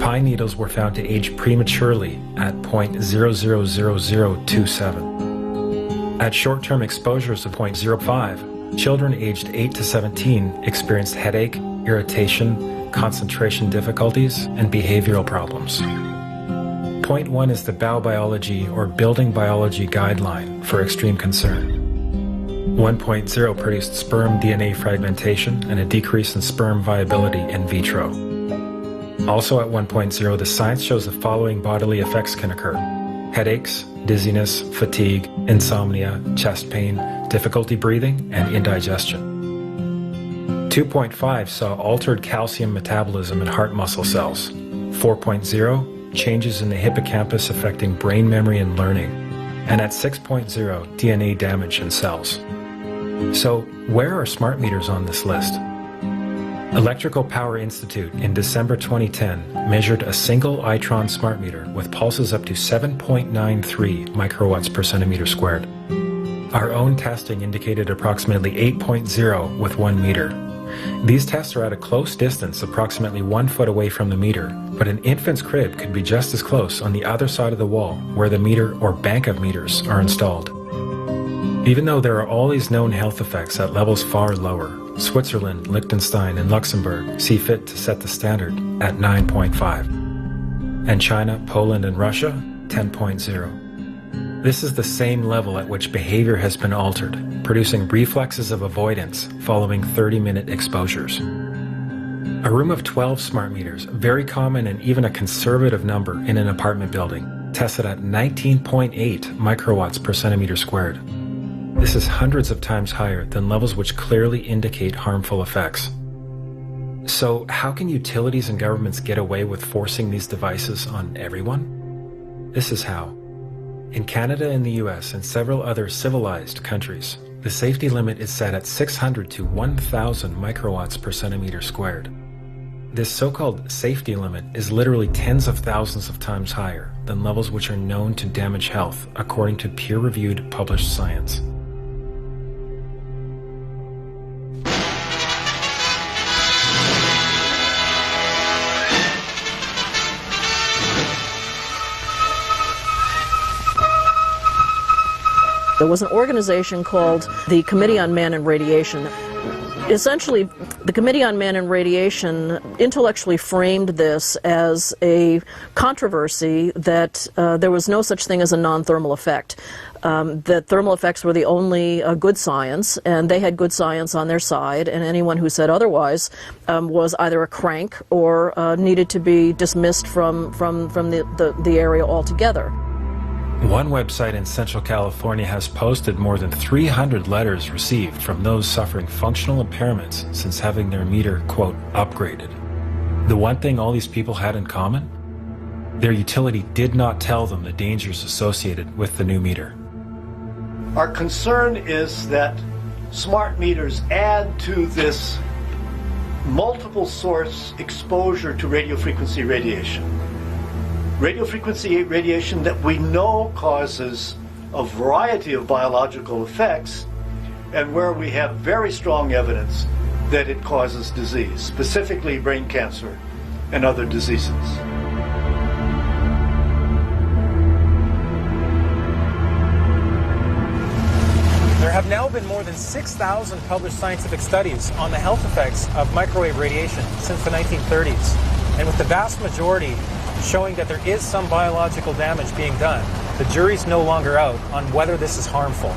Pine needles were found to age prematurely at 0.000027. At short-term exposures of 0.05, children aged 8 to 17 experienced headache, irritation, concentration difficulties, and behavioral problems. Point 1 is the biobiology or building biology guideline for extreme concern. 1.0 produced sperm DNA fragmentation and a decrease in sperm viability in vitro. Also at 1.0, the science shows the following bodily effects can occur: headaches, dizziness, fatigue, insomnia, chest pain, difficulty breathing, and indigestion. 2.5 saw altered calcium metabolism in heart muscle cells. 4.0, changes in the hippocampus affecting brain memory and learning. And at 6.0, DNA damage in cells. So, where are smart meters on this list? Electrical Power Institute in December 2010 measured a single Itron smart meter with pulses up to 7.93 microwatts per centimeter squared. Our own testing indicated approximately 8.0 with 1 meter. These tests are at a close distance, approximately 1 foot away from the meter, but an infant's crib could be just as close on the other side of the wall where the meter or bank of meters are installed. Even though there are all these known health effects at levels far lower, Switzerland, Liechtenstein, and Luxembourg see fit to set the standard at 9.5. And China, Poland, and Russia, 10.0. This is the same level at which behavior has been altered, producing reflexes of avoidance following 30-minute exposures. A room of 12 smart meters, very common and even a conservative number in an apartment building, tested at 19.8 microwatts per centimeter squared. This is hundreds of times higher than levels which clearly indicate harmful effects. So, how can utilities and governments get away with forcing these devices on everyone? This is how. In Canada and the US and several other civilized countries, the safety limit is set at 600 to 1,000 microwatts per centimeter squared. This so-called safety limit is literally tens of thousands of times higher than levels which are known to damage health, according to peer-reviewed published science. There was an organization called the Committee on Man and Radiation. Essentially, the Committee on Man and Radiation intellectually framed this as a controversy that there was no such thing as a non-thermal effect. That thermal effects were the only good science, and they had good science on their side, and anyone who said otherwise was either a crank or needed to be dismissed from the area altogether. One website in Central California has posted more than 300 letters received from those suffering functional impairments since having their meter, quote, upgraded. The one thing all these people had in common? Their utility did not tell them the dangers associated with the new meter. Our concern is that smart meters add to this multiple source exposure to radio frequency radiation. Radio frequency radiation that we know causes a variety of biological effects, and where we have very strong evidence that it causes disease, specifically brain cancer and other diseases. There have now been more than 6,000 published scientific studies on the health effects of microwave radiation since the 1930s, and with the vast majority showing that there is some biological damage being done, the jury's no longer out on whether this is harmful.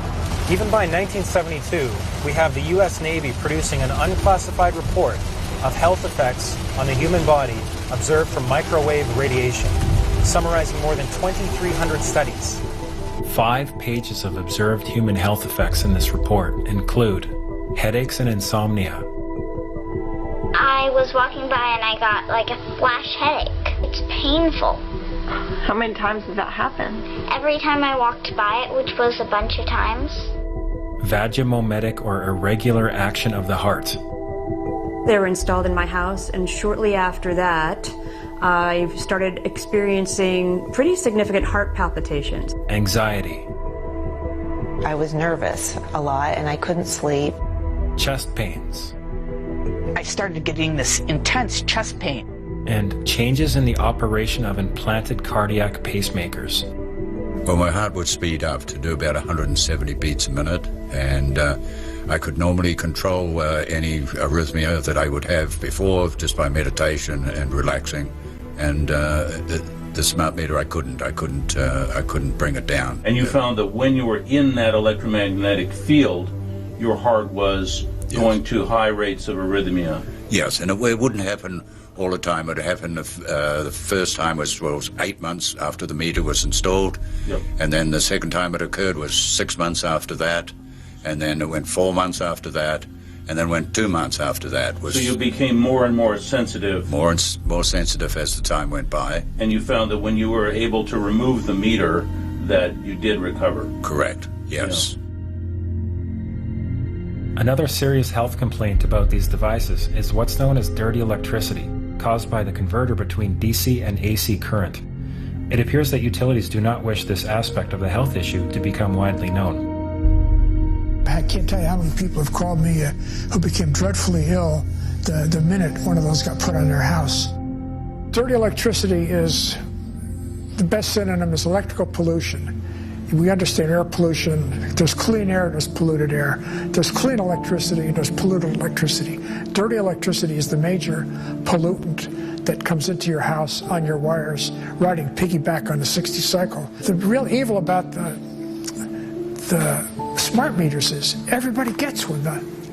Even by 1972, we have the U.S. Navy producing an unclassified report of health effects on the human body observed from microwave radiation, summarizing more than 2,300 studies. 5 pages of observed human health effects in this report include headaches and insomnia. I was walking by and I got like a flash headache. It's painful. How many times did that happen? Every time I walked by it, which was a bunch of times. Vagomometic or irregular action of the heart. They were installed in my house, and shortly after that, I started experiencing pretty significant heart palpitations. Anxiety. I was nervous a lot and I couldn't sleep. Chest pains. I started getting this intense chest pain. And changes in the operation of implanted cardiac pacemakers. Well, my heart would speed up to do about 170 beats a minute, and I could normally control any arrhythmia that I would have before just by meditation and relaxing. And the smart meter, I couldn't bring it down. And you found that when you were in that electromagnetic field, your heart was going to high rates of arrhythmia. Yes, and it wouldn't happen all the time. It happened the first time was 8 months after the meter was installed. Yep. And then the second time it occurred was 6 months after that. And then it went 4 months after that. And then went 2 months after that. So you became more and more sensitive. More sensitive as the time went by. And you found that when you were able to remove the meter, that you did recover. Correct, yes. Yeah. Another serious health complaint about these devices is what's known as dirty electricity, caused by the converter between DC and AC current. It appears that utilities do not wish this aspect of the health issue to become widely known. I can't tell you how many people have called me who became dreadfully ill the minute one of those got put on their house. Dirty electricity is, the best synonym is electrical pollution. We understand air pollution. There's clean air, there's polluted air. There's clean electricity, there's polluted electricity. Dirty electricity is the major pollutant that comes into your house on your wires, riding piggyback on the 60 cycle. The real evil about the smart meters is everybody gets one,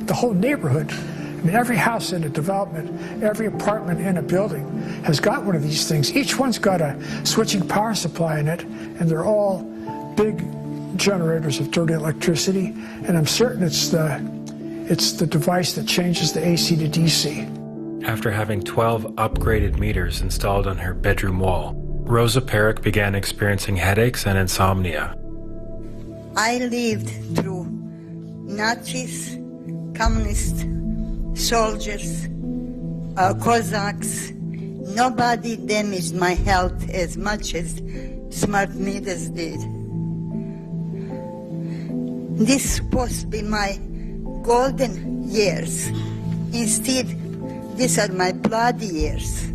the whole neighborhood. I mean, every house in a development, every apartment in a building has got one of these things. Each one's got a switching power supply in it, and they're all big generators of dirty electricity, and I'm certain it's the device that changes the AC to DC. After having 12 upgraded meters installed on her bedroom wall, Rosa Perrick began experiencing headaches and insomnia. I lived through Nazis, communist soldiers, Cossacks. Nobody damaged my health as much as smart meters did. This is supposed to be my golden years. Instead, these are my bloody years.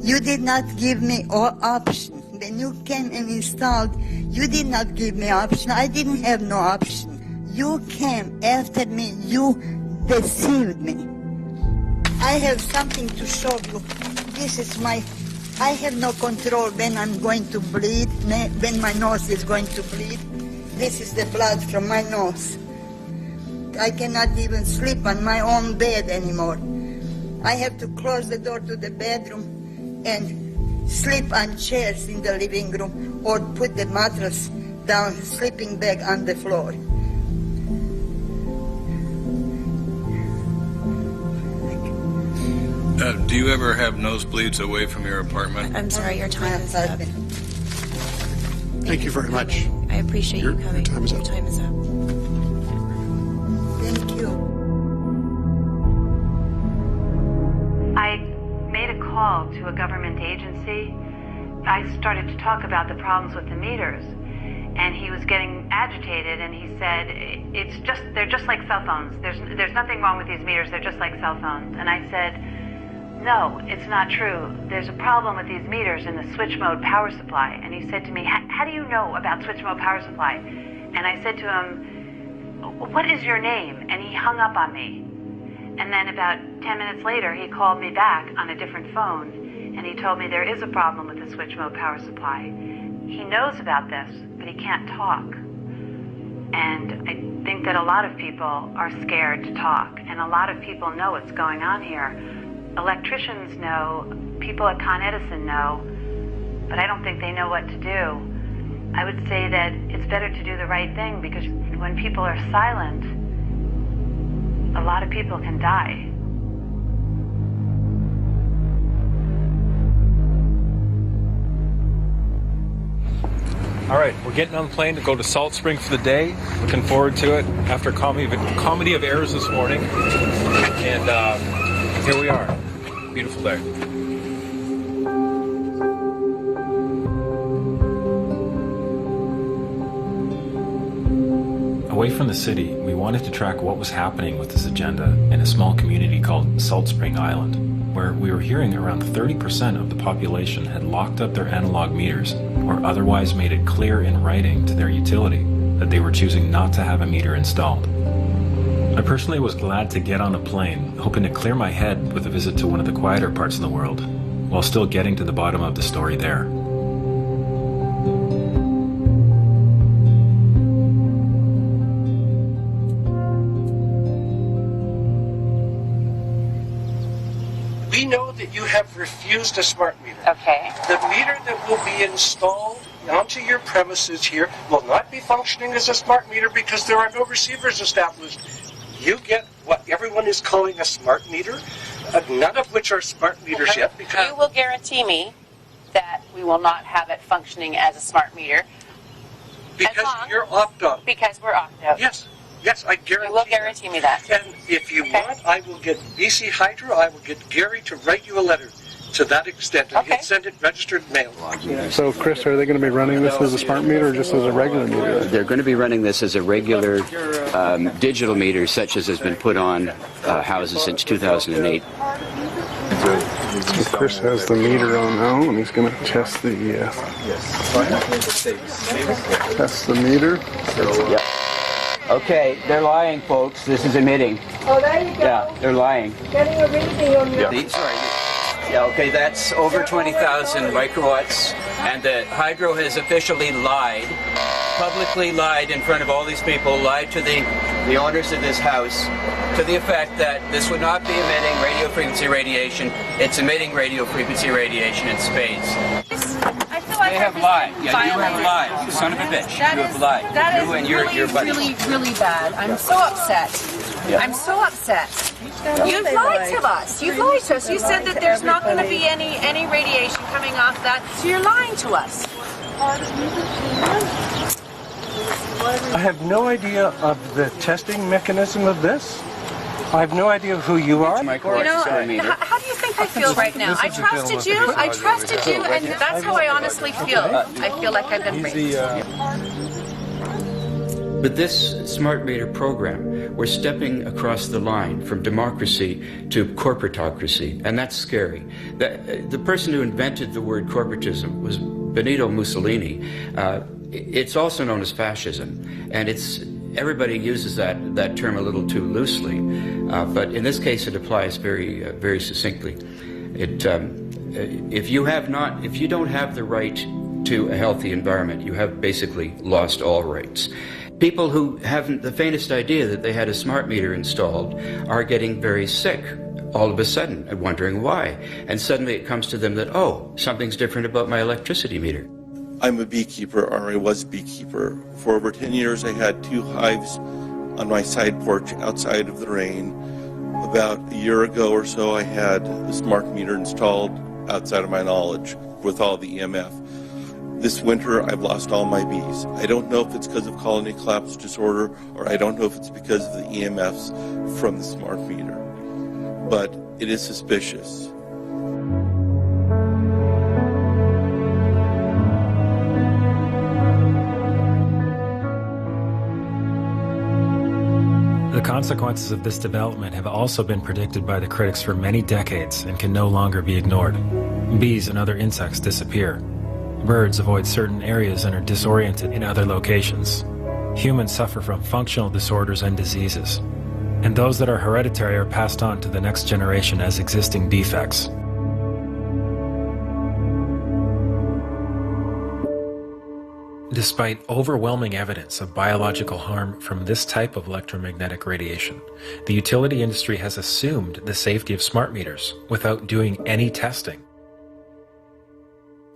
You did not give me all option. When you came and installed, you did not give me option. I didn't have no option. You came after me. You deceived me. I have something to show you. This is I have no control when I'm going to bleed, when my nose is going to bleed. This is the blood from my nose. I cannot even sleep on my own bed anymore. I have to close the door to the bedroom and sleep on chairs in the living room or put the mattress down, sleeping bag on the floor. Do you ever have nosebleeds away from your apartment? I'm sorry, your time is up. Thank you very much. I appreciate you coming. Your time is up. Your time is up. Thank you. I made a call to a government agency. I started to talk about the problems with the meters, and he was getting agitated, and he said, they're just like cell phones. There's nothing wrong with these meters. They're just like cell phones. And I said, no, it's not true. There's a problem with these meters in the switch mode power supply. And he said to me, how do you know about switch mode power supply? And I said to him, what is your name? And he hung up on me. And then about 10 minutes later, he called me back on a different phone, and he told me there is a problem with the switch mode power supply. He knows about this, but he can't talk. And I think that a lot of people are scared to talk, and a lot of people know what's going on here. Electricians know, people at Con Edison know, but I don't think they know what to do. I would say that it's better to do the right thing, because when people are silent, a lot of people can die. All right, we're getting on the plane to go to Salt Spring for the day. Looking forward to it after a comedy of errors this morning. And here we are. Beautiful day. Away from the city, we wanted to track what was happening with this agenda in a small community called Salt Spring Island, where we were hearing around 30% of the population had locked up their analog meters or otherwise made it clear in writing to their utility that they were choosing not to have a meter installed. I personally was glad to get on a plane, hoping to clear my head with a visit to one of the quieter parts of the world, while still getting to the bottom of the story there. have refused a smart meter. Okay. The meter that will be installed onto your premises here will not be functioning as a smart meter because there are no receivers established. You get what everyone is calling a smart meter, none of which are smart meters yet. Because you will guarantee me that we will not have it functioning as a smart meter. Because you're opt-out. Because we're opt-out. Yes. Yes, I guarantee. You will guarantee me that. And if you want, I will get BC Hydro, I will get Gary to write you a letter to that extent, and you'll send it registered mail. So, Chris, are they going to be running this as a smart meter or just as a regular meter? They're going to be running this as a regular digital meter, such as has been put on houses since 2008. So Chris has the meter on now, and he's going to test the meter. Yep. Okay, they're lying, folks. This is emitting. Oh, there you go. Yeah, they're lying. Getting a reading on your... Yeah, okay, that's over 20,000 microwatts, and the hydro has officially lied, publicly lied in front of all these people, lied to the owners of this house, to the effect that this would not be emitting radio frequency radiation. It's emitting radio frequency radiation in spades. I feel like they have lied. Yeah, you have lied. You son of a bitch. You have lied. That you is and your buddy. really bad. I'm so upset. Yeah. I'm so upset. You've lied to us. You've lied to us. You said that there's not going to be any radiation coming off that. So you're lying to us. I have no idea of the testing mechanism of this. I have no idea who you are. You know, how do you think I feel right now? I trusted you, and that's how I honestly feel. I feel like I've been raped. But this smart meter program, we're stepping across the line from democracy to corporatocracy, and that's scary. The person who invented the word corporatism was Benito Mussolini. It's also known as fascism, and everybody uses that term a little too loosely, but in this case it applies very, very succinctly. If you don't have the right to a healthy environment, you have basically lost all rights. People who haven't the faintest idea that they had a smart meter installed are getting very sick all of a sudden and wondering why. And suddenly it comes to them that, oh, something's different about my electricity meter. I'm a beekeeper, or I was a beekeeper. For over 10 years I had 2 hives on my side porch outside of the rain. About a year ago or so I had a smart meter installed outside of my knowledge with all the EMF. This winter, I've lost all my bees. I don't know if it's because of colony collapse disorder, or I don't know if it's because of the EMFs from the smart meter. But it is suspicious. The consequences of this development have also been predicted by the critics for many decades and can no longer be ignored. Bees and other insects disappear. Birds avoid certain areas and are disoriented in other locations. Humans suffer from functional disorders and diseases, and those that are hereditary are passed on to the next generation as existing defects. Despite overwhelming evidence of biological harm from this type of electromagnetic radiation, the utility industry has assumed the safety of smart meters without doing any testing.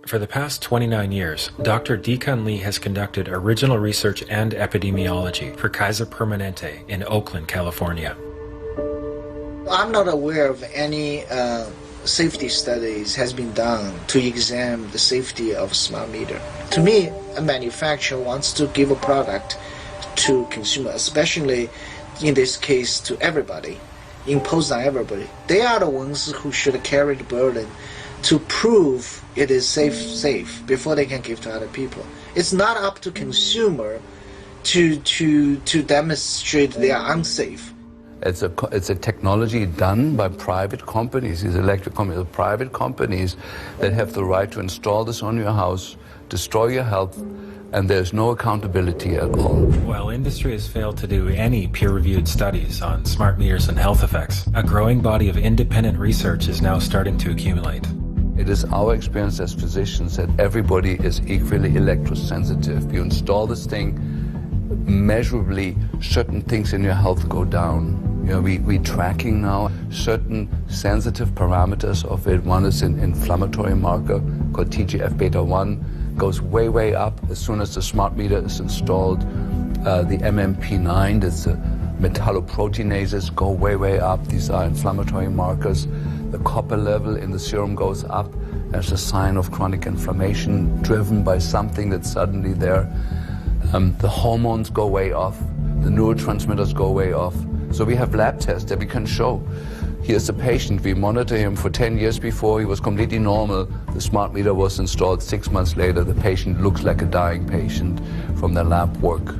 For the past 29 years, Dr. Deacon Lee has conducted original research and epidemiology for Kaiser Permanente in Oakland, California. I'm not aware of any safety studies has been done to examine the safety of a smart meter. To me, a manufacturer wants to give a product to consumer, especially in this case to everybody, impose on everybody. They are the ones who should carry the burden to prove it is safe before they can give to other people. It's not up to consumer to demonstrate they are unsafe. It's a technology done by private companies. These electric companies are private companies that have the right to install this on your house, destroy your health, and there's no accountability at all. While industry has failed to do any peer-reviewed studies on smart meters and health effects, a growing body of independent research is now starting to accumulate. It is our experience as physicians that everybody is equally electrosensitive. You install this thing, measurably certain things in your health go down. You know, we're tracking now certain sensitive parameters of it. One is an inflammatory marker called TGF-beta1, goes way, way up as soon as the smart meter is installed. The MMP9, that's metalloproteinases, go way, way up. These are inflammatory markers. The copper level in the serum goes up as a sign of chronic inflammation driven by something that's suddenly there. The hormones go way off. The neurotransmitters go way off. So we have lab tests that we can show. Here's the patient. We monitor him for 10 years before. He was completely normal. The smart meter was installed 6 months later. The patient looks like a dying patient from the lab work.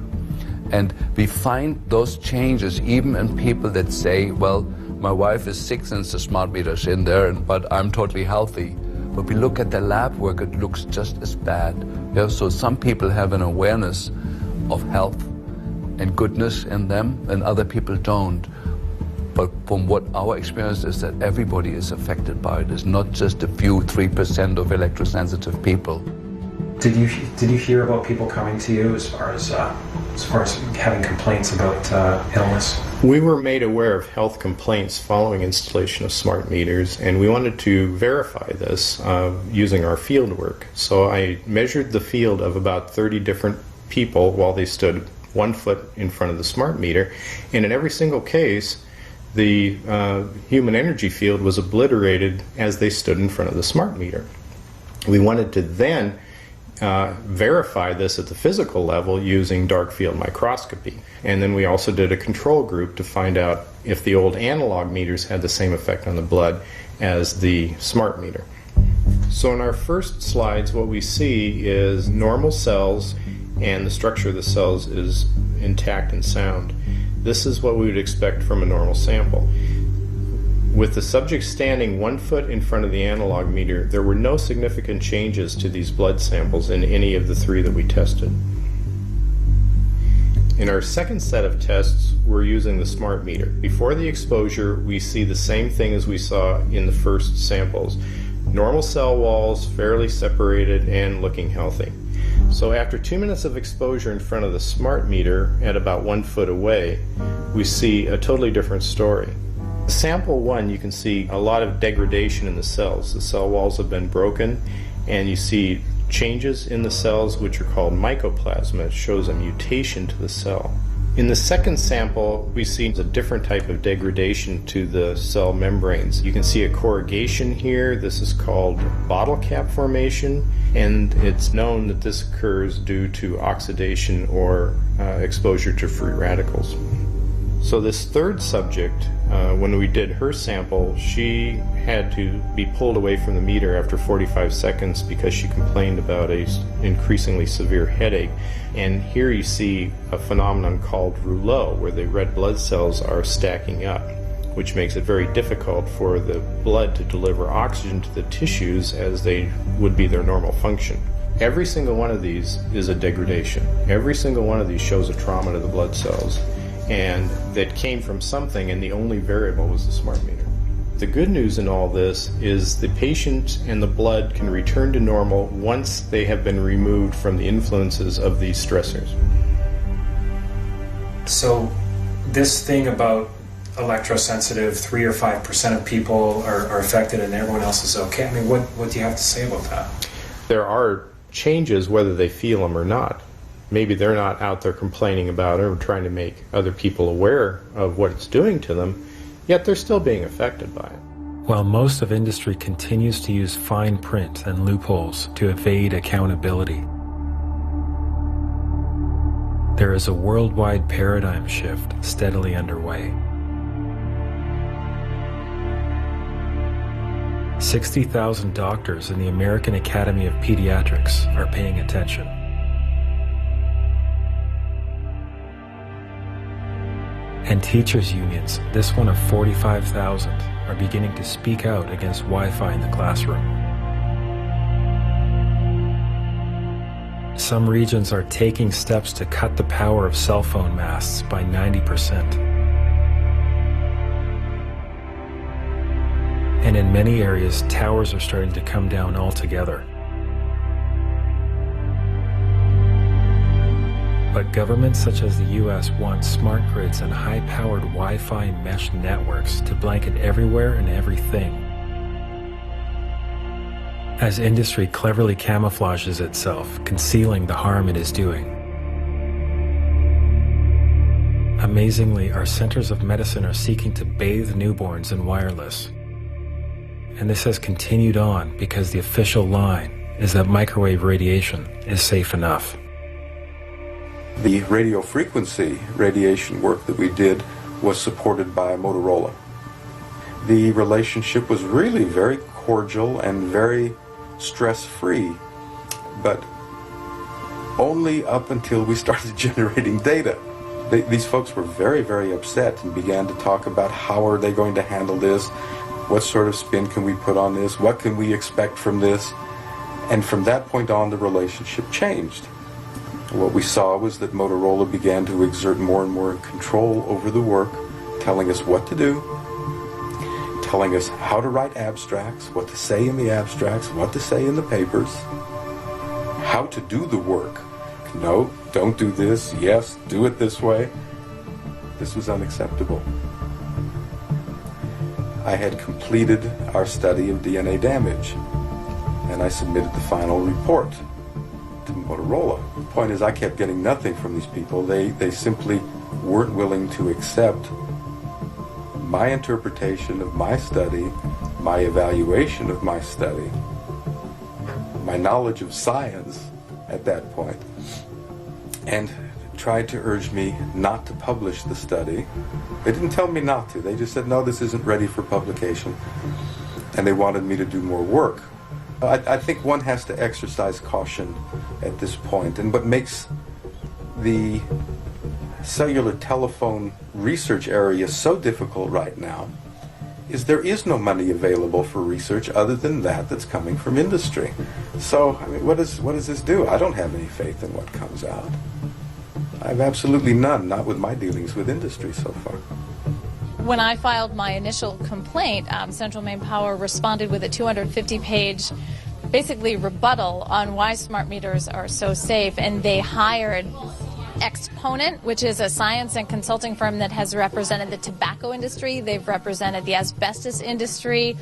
And we find those changes even in people that say, well, my wife is sick since the smart meter's in there, but I'm totally healthy. But we look at the lab work, it looks just as bad. Yeah, so some people have an awareness of health and goodness in them, and other people don't. But from what our experience is that everybody is affected by it. It's not just a few 3% of electrosensitive people. Did you hear about people coming to you as far as having complaints about illness? We were made aware of health complaints following installation of smart meters, and we wanted to verify this using our field work. So I measured the field of about 30 different people while they stood 1 foot in front of the smart meter, and in every single case the human energy field was obliterated as they stood in front of the smart meter. We wanted to then verify this at the physical level using dark field microscopy, and then we also did a control group to find out if the old analog meters had the same effect on the blood as the smart meter. So in our first slides what we see is normal cells, and the structure of the cells is intact and sound. This is what we would expect from a normal sample. With the subject standing 1 foot in front of the analog meter, there were no significant changes to these blood samples in any of the 3 that we tested. In our second set of tests, we're using the smart meter. Before the exposure, we see the same thing as we saw in the first samples. Normal cell walls, fairly separated and looking healthy. So after 2 minutes of exposure in front of the smart meter at about 1 foot away, we see a totally different story. Sample 1, you can see a lot of degradation in the cells. The cell walls have been broken, and you see changes in the cells which are called mycoplasma. It shows a mutation to the cell. In the second sample, we see a different type of degradation to the cell membranes. You can see a corrugation here. This is called bottle cap formation, and it's known that this occurs due to oxidation or exposure to free radicals. So this third subject, when we did her sample, she had to be pulled away from the meter after 45 seconds because she complained about an increasingly severe headache. And here you see a phenomenon called rouleau, where the red blood cells are stacking up, which makes it very difficult for the blood to deliver oxygen to the tissues as they would be their normal function. Every single one of these is a degradation. Every single one of these shows a trauma to the blood cells, and that came from something, and the only variable was the smart meter. The good news in all this is the patient and the blood can return to normal once they have been removed from the influences of these stressors. So this thing about electrosensitive, 3 or 5% of people are affected and everyone else is okay, I mean, what do you have to say about that? There are changes whether they feel them or not. Maybe they're not out there complaining about it or trying to make other people aware of what it's doing to them, yet they're still being affected by it. While most of industry continues to use fine print and loopholes to evade accountability, there is a worldwide paradigm shift steadily underway. 60,000 doctors in the American Academy of Pediatrics are paying attention. And teachers' unions, this one of 45,000, are beginning to speak out against Wi-Fi in the classroom. Some regions are taking steps to cut the power of cell phone masts by 90%. And in many areas, towers are starting to come down altogether. But governments such as the US want smart grids and high-powered Wi-Fi mesh networks to blanket everywhere and everything. As industry cleverly camouflages itself, concealing the harm it is doing. Amazingly, our centers of medicine are seeking to bathe newborns in wireless. And this has continued on because the official line is that microwave radiation is safe enough. The radio frequency radiation work that we did was supported by Motorola. The relationship was really very cordial and very stress-free, but only up until we started generating data. These folks were very, very upset and began to talk about how are they going to handle this, what sort of spin can we put on this, what can we expect from this, and from that point on the relationship changed. What we saw was that Motorola began to exert more and more control over the work, telling us what to do, telling us how to write abstracts, what to say in the abstracts, what to say in the papers, how to do the work. No, don't do this. Yes, do it this way. This was unacceptable. I had completed our study of DNA damage, and I submitted the final report to Motorola. The point is, I kept getting nothing from these people. They simply weren't willing to accept my interpretation of my study, my evaluation of my study, my knowledge of science at that point, and tried to urge me not to publish the study. They didn't tell me not to. They just said, no, this isn't ready for publication, and they wanted me to do more work. I think one has to exercise caution at this point, and what makes the cellular telephone research area so difficult right now is there is no money available for research other than that's coming from industry. So, I mean, what does this do? I don't have any faith in what comes out. I have absolutely none, not with my dealings with industry so far. When I filed my initial complaint, Central Maine Power responded with a 250-page, basically rebuttal on why smart meters are so safe, and they hired Exponent, which is a science and consulting firm that has represented the tobacco industry. They've represented the asbestos industry.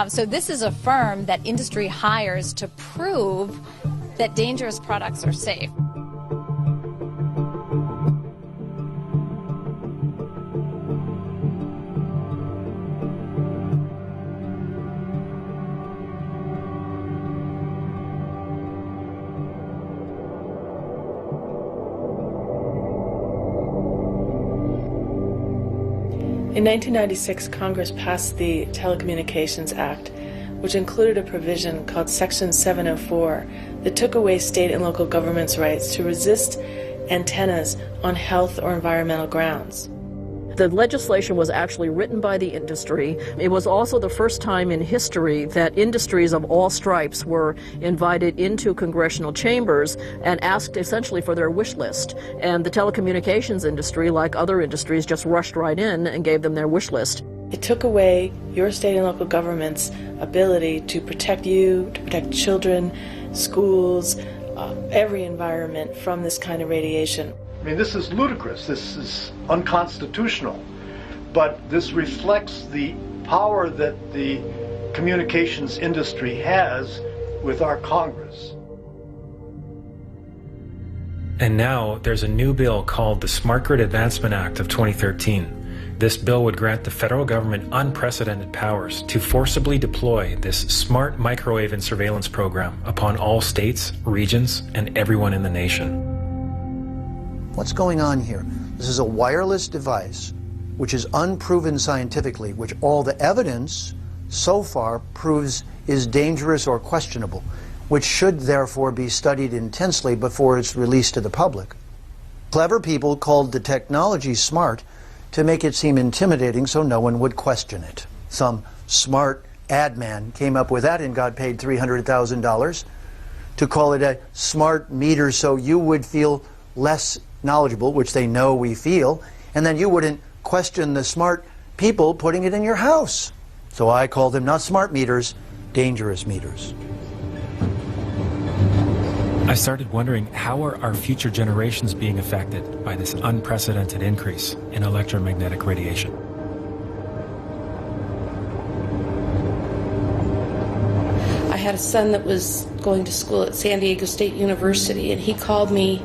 So this is a firm that industry hires to prove that dangerous products are safe. In 1996, Congress passed the Telecommunications Act, which included a provision called Section 704 that took away state and local governments' rights to resist antennas on health or environmental grounds. The legislation was actually written by the industry. It was also the first time in history that industries of all stripes were invited into congressional chambers and asked essentially for their wish list. And the telecommunications industry, like other industries, just rushed right in and gave them their wish list. It took away your state and local government's ability to protect you, to protect children, schools, every environment from this kind of radiation. I mean, this is ludicrous. This is unconstitutional. But this reflects the power that the communications industry has with our Congress. And now there's a new bill called the Smart Grid Advancement Act of 2013. This bill would grant the federal government unprecedented powers to forcibly deploy this smart microwave and surveillance program upon all states, regions, and everyone in the nation. What's going on here? This is a wireless device which is unproven scientifically, which all the evidence so far proves is dangerous or questionable, which should therefore be studied intensely before it's released to the public. Clever people called the technology smart to make it seem intimidating so no one would question it. Some smart ad man came up with that and got paid $300,000 to call it a smart meter so you would feel less knowledgeable, which they know we feel, and then you wouldn't question the smart people putting it in your house. So I call them not smart meters, dangerous meters. I started wondering, how are our future generations being affected by this unprecedented increase in electromagnetic radiation? I had a son that was going to school at San Diego State University, and he called me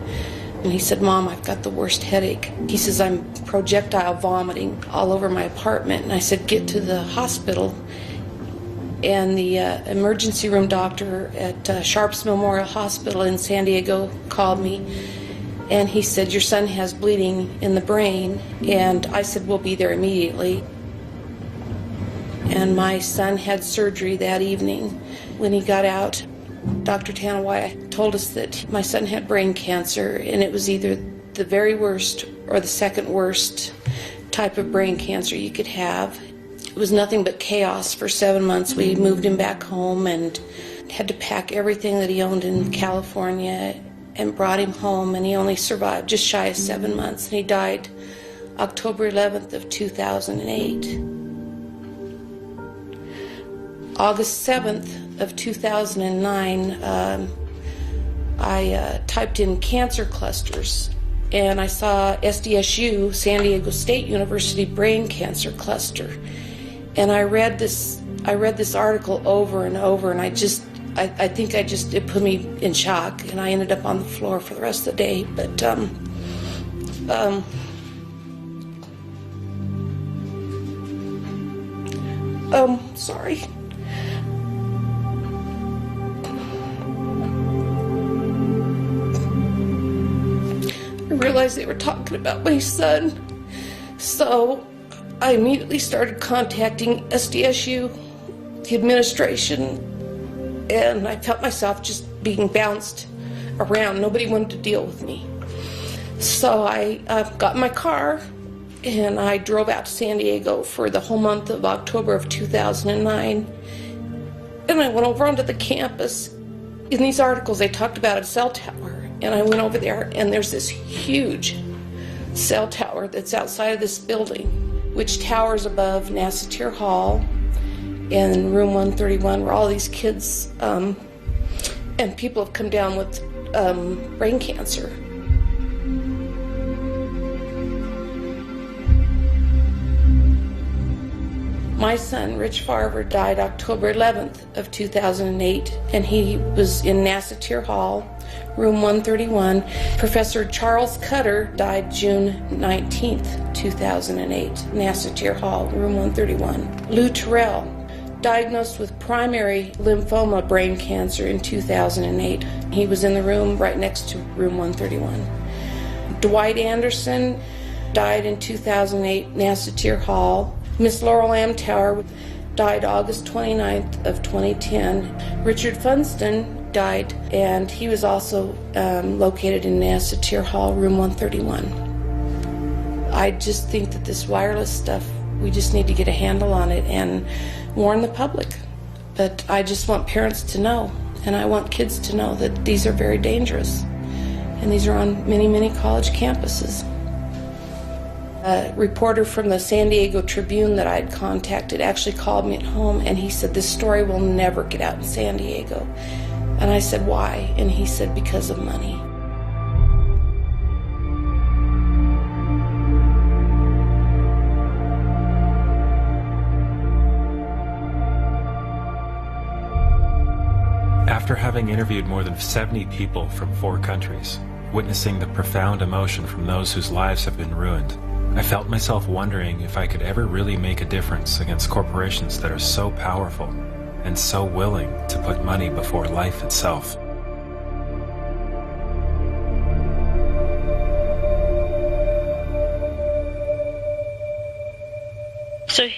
and he said, "Mom, I've got the worst headache." He says, "I'm projectile vomiting all over my apartment." And I said, "Get to the hospital." And the emergency room doctor at Sharps Memorial Hospital in San Diego called me, and he said, "Your son has bleeding in the brain." And I said, "We'll be there immediately." And my son had surgery that evening. When he got out, Dr. Tanawai told us that my son had brain cancer, and it was either the very worst or the second worst type of brain cancer you could have. It was nothing but chaos for 7 months. We moved him back home and had to pack everything that he owned in California and brought him home, and he only survived just shy of 7 months, and he died October 11th of 2008. August 7th of 2009, I typed in cancer clusters, and I saw SDSU, San Diego State University brain cancer cluster. And I read this article over and over, and I think it put me in shock, and I ended up on the floor for the rest of the day. But sorry. I realized they were talking about my son, so I immediately started contacting SDSU, the administration, and I felt myself just being bounced around. Nobody wanted to deal with me. So I got in my car and I drove out to San Diego for the whole month of October of 2009. And I went over onto the campus. In these articles, they talked about a cell tower. And I went over there, and there's this huge cell tower that's outside of this building, which towers above Nassatir Hall and room 131, where all these kids and people have come down with brain cancer. My son, Rich Farver, died October 11th of 2008, and he was in Nassatir Hall, room 131. Professor Charles Cutter died June 19th, 2008, Nassatir Hall, room 131. Lou Terrell, diagnosed with primary lymphoma brain cancer in 2008. He was in the room right next to room 131. Dwight Anderson died in 2008, Nassatir Hall. Miss Laurel Amtower died August 29th of 2010. Richard Funston died, and he was also located in Nassatir Hall, room 131. I just think that this wireless stuff, we just need to get a handle on it and warn the public. But I just want parents to know, and I want kids to know that these are very dangerous. And these are on many, many college campuses. A reporter from the San Diego Tribune that I'd contacted actually called me at home, and he said, "This story will never get out in San Diego." And I said, "Why?" And he said, "Because of money." After having interviewed more than 70 people from 4 countries, witnessing the profound emotion from those whose lives have been ruined, I felt myself wondering if I could ever really make a difference against corporations that are so powerful and so willing to put money before life itself. So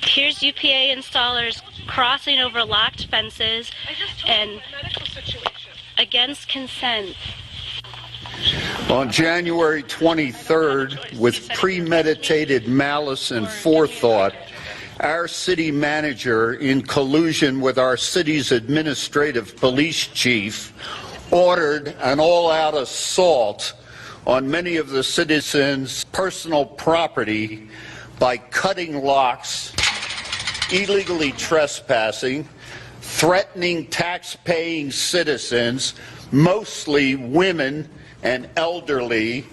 here's UPA installers crossing over locked fences and against consent. On January 23rd, with premeditated malice and forethought, our city manager, in collusion with our city's administrative police chief, ordered an all-out assault on many of the citizens' personal property by cutting locks, illegally trespassing, threatening tax-paying citizens, mostly women and elderly,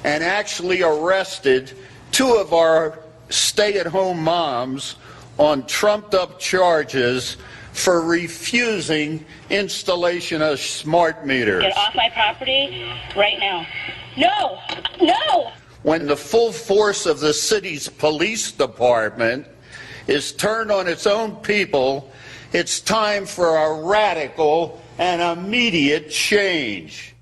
and actually arrested 2 of our stay-at-home moms on trumped-up charges for refusing installation of smart meters. Get off my property right now. No! No! When the full force of the city's police department is turned on its own people, it's time for a radical and immediate change.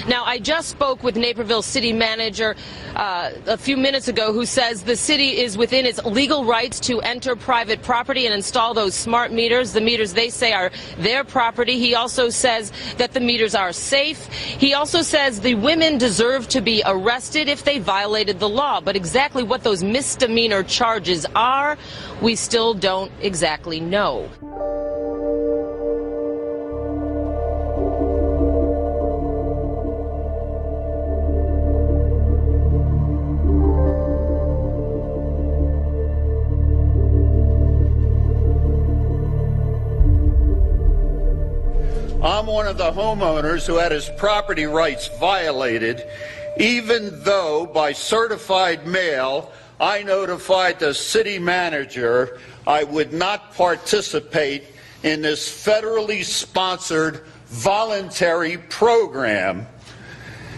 Now, I just spoke with Naperville City Manager a few minutes ago, who says the city is within its legal rights to enter private property and install those smart meters. The meters, they say, are their property. He also says that the meters are safe. He also says the women deserve to be arrested if they violated the law. But exactly what those misdemeanor charges are, we still don't exactly know. I'm one of the homeowners who had his property rights violated, even though by certified mail I notified the city manager I would not participate in this federally sponsored voluntary program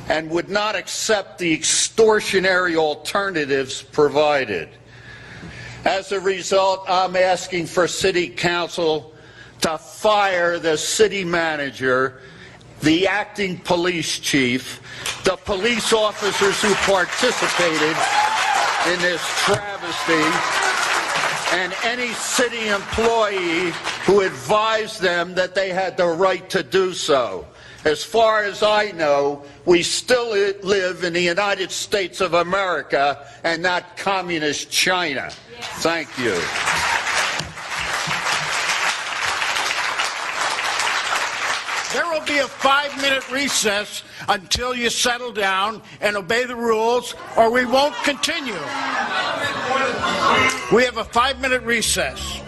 and would not accept the extortionary alternatives provided. As a result, I'm asking for City Council to fire the city manager, the acting police chief, the police officers who participated in this travesty, and any city employee who advised them that they had the right to do so. As far as I know, we still live in the United States of America and not communist China. Thank you. There will be a 5-minute recess until you settle down and obey the rules, or we won't continue. We have a 5-minute recess.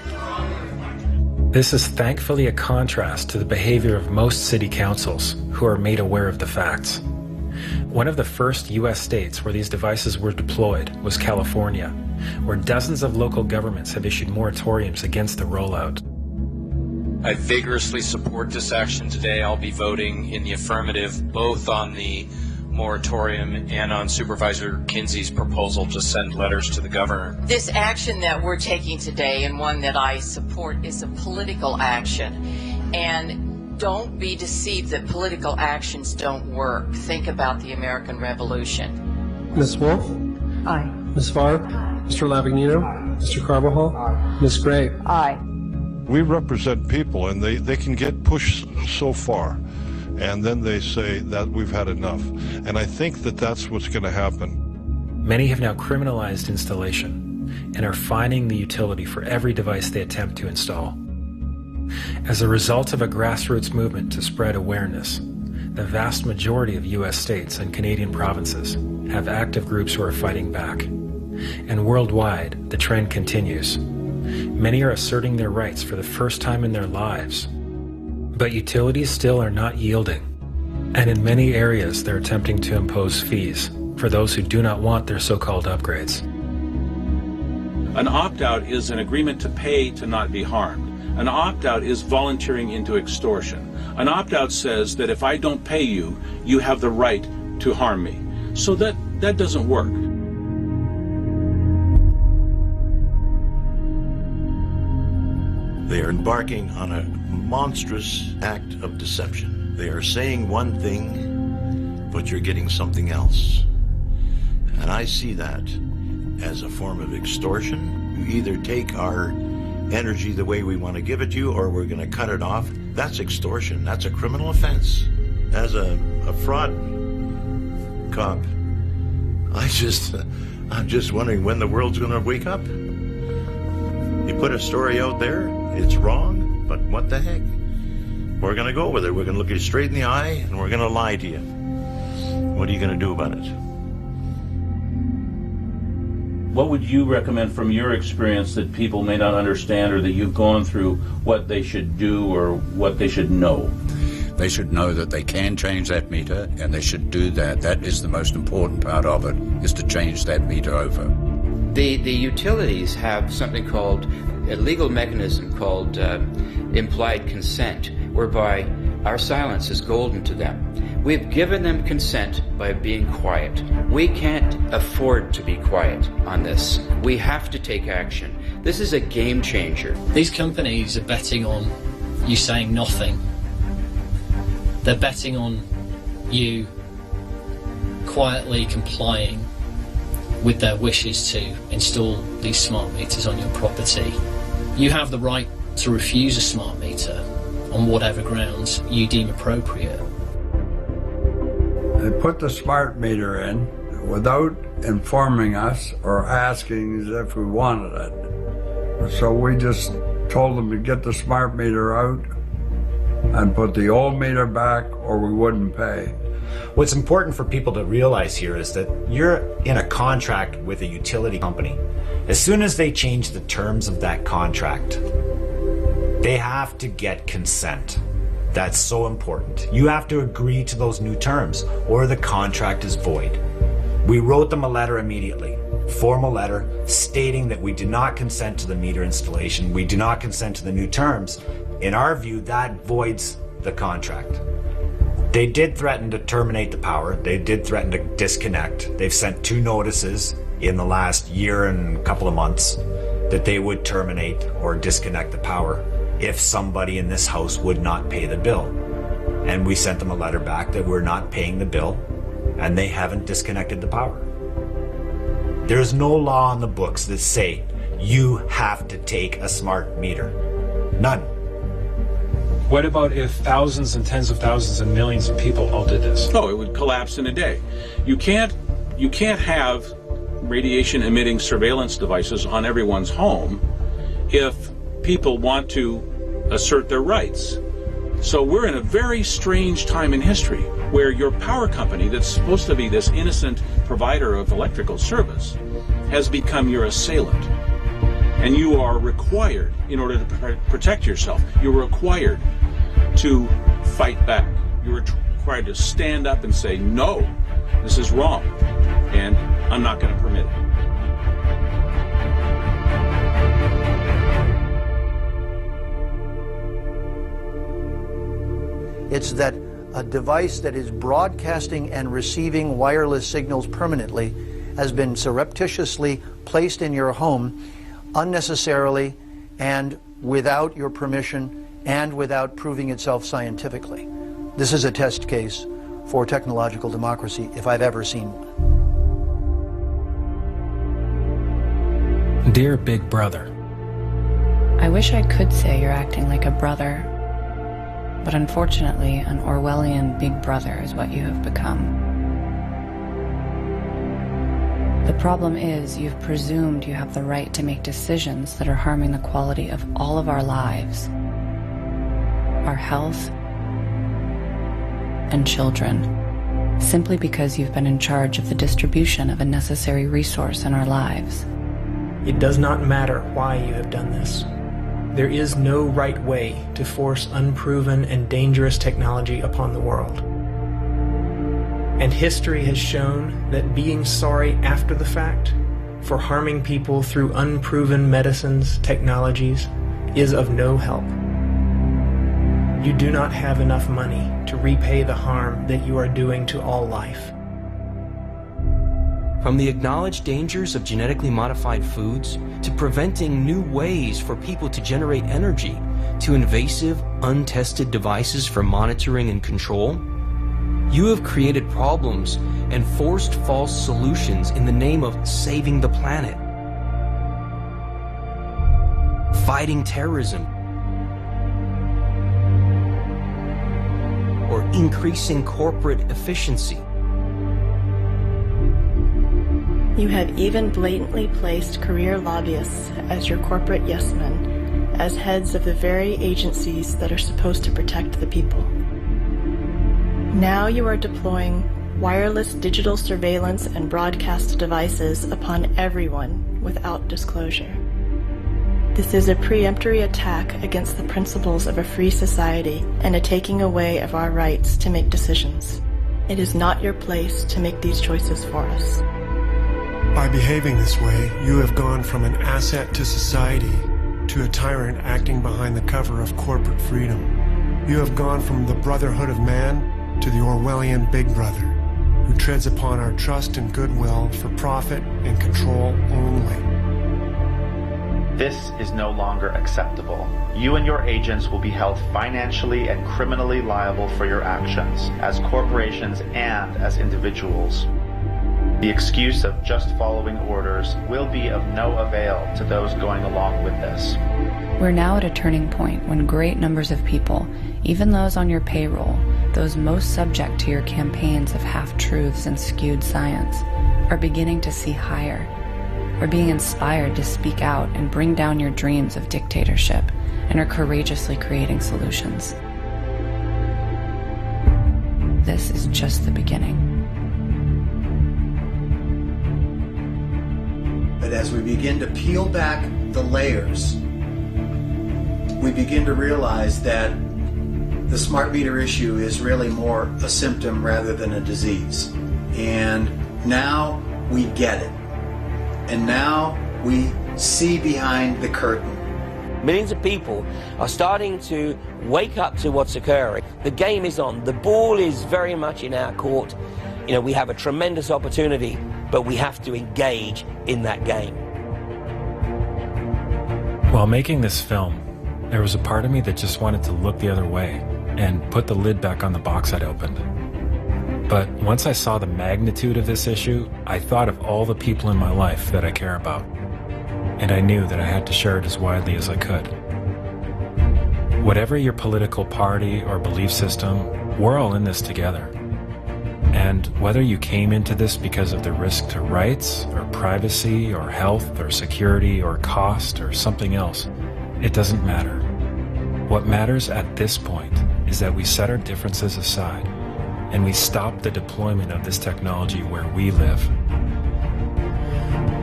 This is thankfully a contrast to the behavior of most city councils, who are made aware of the facts. One of the first U.S. states where these devices were deployed was California, where dozens of local governments have issued moratoriums against the rollout. I vigorously support this action today. I'll be voting in the affirmative both on the moratorium and on Supervisor Kinsey's proposal to send letters to the governor. This action that we're taking today, and one that I support, is a political action. And don't be deceived that political actions don't work. Think about the American Revolution. Ms. Wolf? Aye. Ms. Farr? Mr. Lavagnino? Mr. Carbajal? Aye. Ms. Gray? Aye. We represent people, and they can get pushed so far, and then they say that we've had enough. And I think that that's what's going to happen. Many have now criminalized installation and are fining the utility for every device they attempt to install. As a result of a grassroots movement to spread awareness, the vast majority of U.S. states and Canadian provinces have active groups who are fighting back. And worldwide, the trend continues. Many are asserting their rights for the first time in their lives. But utilities still are not yielding. And in many areas, they're attempting to impose fees for those who do not want their so-called upgrades. An opt-out is an agreement to pay to not be harmed. An opt-out is volunteering into extortion. An opt-out says that if I don't pay you, you have the right to harm me. So that doesn't work. They are embarking on a monstrous act of deception. They are saying one thing, but you're getting something else. And I see that as a form of extortion. You either take our energy the way we want to give it to you, or we're going to cut it off. That's extortion. That's a criminal offense. As a fraud cop, I'm just wondering when the world's going to wake up. You put a story out there, it's wrong, but what the heck? We're going to go with it. We're going to look you straight in the eye, and we're going to lie to you. What are you going to do about it? What would you recommend from your experience that people may not understand, or that you've gone through, what they should do or what they should know? They should know that they can change that meter, and they should do that. That is the most important part of it, is to change that meter over. The utilities have something called a legal mechanism called implied consent, whereby our silence is golden to them. We've given them consent by being quiet. We can't afford to be quiet on this. We have to take action. This is a game changer. These companies are betting on you saying nothing. They're betting on you quietly complying with their wishes to install these smart meters on your property. You have the right to refuse a smart meter on whatever grounds you deem appropriate. They put the smart meter in without informing us or asking as if we wanted it. So we just told them to get the smart meter out and put the old meter back or we wouldn't pay. What's important for people to realize here is that you're in a contract with a utility company. As soon as they change the terms of that contract, they have to get consent. That's so important. You have to agree to those new terms or the contract is void. We wrote them a letter immediately, formal letter stating that we do not consent to the meter installation, we do not consent to the new terms. In our view, that voids the contract. They did threaten to terminate the power. They did threaten to disconnect. They've sent 2 notices in the last year and a couple of months that they would terminate or disconnect the power if somebody in this house would not pay the bill. And we sent them a letter back that we're not paying the bill and they haven't disconnected the power. There's no law on the books that say you have to take a smart meter. None. What about if thousands and tens of thousands and millions of people all did this? Oh, it would collapse in a day. You can't have radiation emitting surveillance devices on everyone's home if people want to assert their rights. So we're in a very strange time in history where your power company that's supposed to be this innocent provider of electrical service has become your assailant. And you are required, in order to protect yourself, you're required to fight back. You're required to stand up and say, no, this is wrong, and I'm not going to permit it. It's that a device that is broadcasting and receiving wireless signals permanently has been surreptitiously placed in your home unnecessarily and without your permission and without proving itself scientifically. This is a test case for technological democracy if I've ever seen one. Dear Big Brother, I wish I could say you're acting like a brother, but unfortunately, an Orwellian big brother is what you have become. The problem is you've presumed you have the right to make decisions that are harming the quality of all of our lives, our health, and children, simply because you've been in charge of the distribution of a necessary resource in our lives. It does not matter why you have done this. There is no right way to force unproven and dangerous technology upon the world. And history has shown that being sorry after the fact for harming people through unproven medicines, technologies, is of no help. You do not have enough money to repay the harm that you are doing to all life. From the acknowledged dangers of genetically modified foods, to preventing new ways for people to generate energy, to invasive, untested devices for monitoring and control, you have created problems and forced false solutions in the name of saving the planet, fighting terrorism, or increasing corporate efficiency. You have even blatantly placed career lobbyists as your corporate yes-men, as heads of the very agencies that are supposed to protect the people. Now you are deploying wireless digital surveillance and broadcast devices upon everyone without disclosure. This is a preemptory attack against the principles of a free society and a taking away of our rights to make decisions. It is not your place to make these choices for us. By behaving this way, you have gone from an asset to society to a tyrant acting behind the cover of corporate freedom. You have gone from the brotherhood of man to the Orwellian Big Brother, who treads upon our trust and goodwill for profit and control only. This is no longer acceptable. You and your agents will be held financially and criminally liable for your actions as corporations and as individuals. The excuse of just following orders will be of no avail to those going along with this. We're now at a turning point when great numbers of people, even those on your payroll, those most subject to your campaigns of half-truths and skewed science, are beginning to see higher. Are being inspired to speak out and bring down your dreams of dictatorship, and are courageously creating solutions. This is just the beginning. But as we begin to peel back the layers, we begin to realize that the smart meter issue is really more a symptom rather than a disease. And now we get it. And now we see behind the curtain. Millions of people are starting to wake up to what's occurring. The game is on. The ball is very much in our court. You know, we have a tremendous opportunity, but we have to engage in that game. While making this film, there was a part of me that just wanted to look the other way and put the lid back on the box I'd opened. But once I saw the magnitude of this issue, I thought of all the people in my life that I care about. And I knew that I had to share it as widely as I could. Whatever your political party or belief system, we're all in this together. And whether you came into this because of the risk to rights, or privacy, or health, or security, or cost, or something else, it doesn't matter. What matters at this point is that we set our differences aside and we stop the deployment of this technology where we live.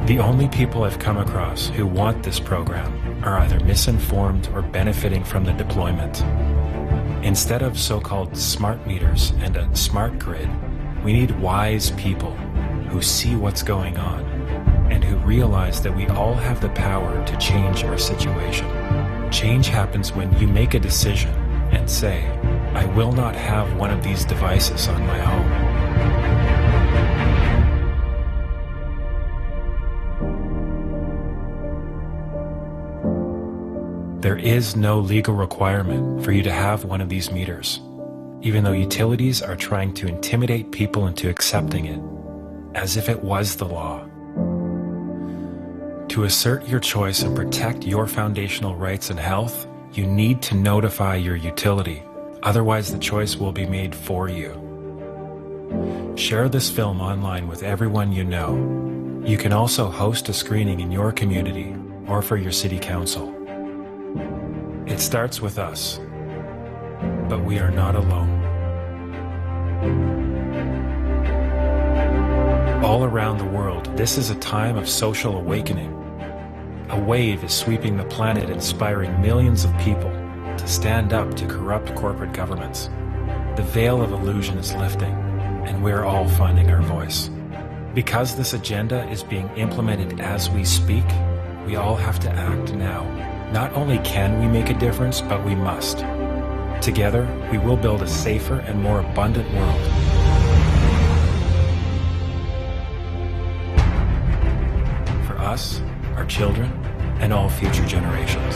The only people I've come across who want this program are either misinformed or benefiting from the deployment. Instead of so-called smart meters and a smart grid, we need wise people who see what's going on and who realize that we all have the power to change our situation. Change happens when you make a decision and say, I will not have one of these devices on my home. There is no legal requirement for you to have one of these meters, even though utilities are trying to intimidate people into accepting it, as if it was the law. To assert your choice and protect your foundational rights and health, you need to notify your utility. Otherwise, the choice will be made for you. Share this film online with everyone you know. You can also host a screening in your community or for your city council. It starts with us, but we are not alone. All around the world, this is a time of social awakening. A wave is sweeping the planet, inspiring millions of people to stand up to corrupt corporate governments. The veil of illusion is lifting, and we're all finding our voice. Because this agenda is being implemented as we speak, we all have to act now. Not only can we make a difference, but we must. Together, we will build a safer and more abundant world. For us, our children, and all future generations.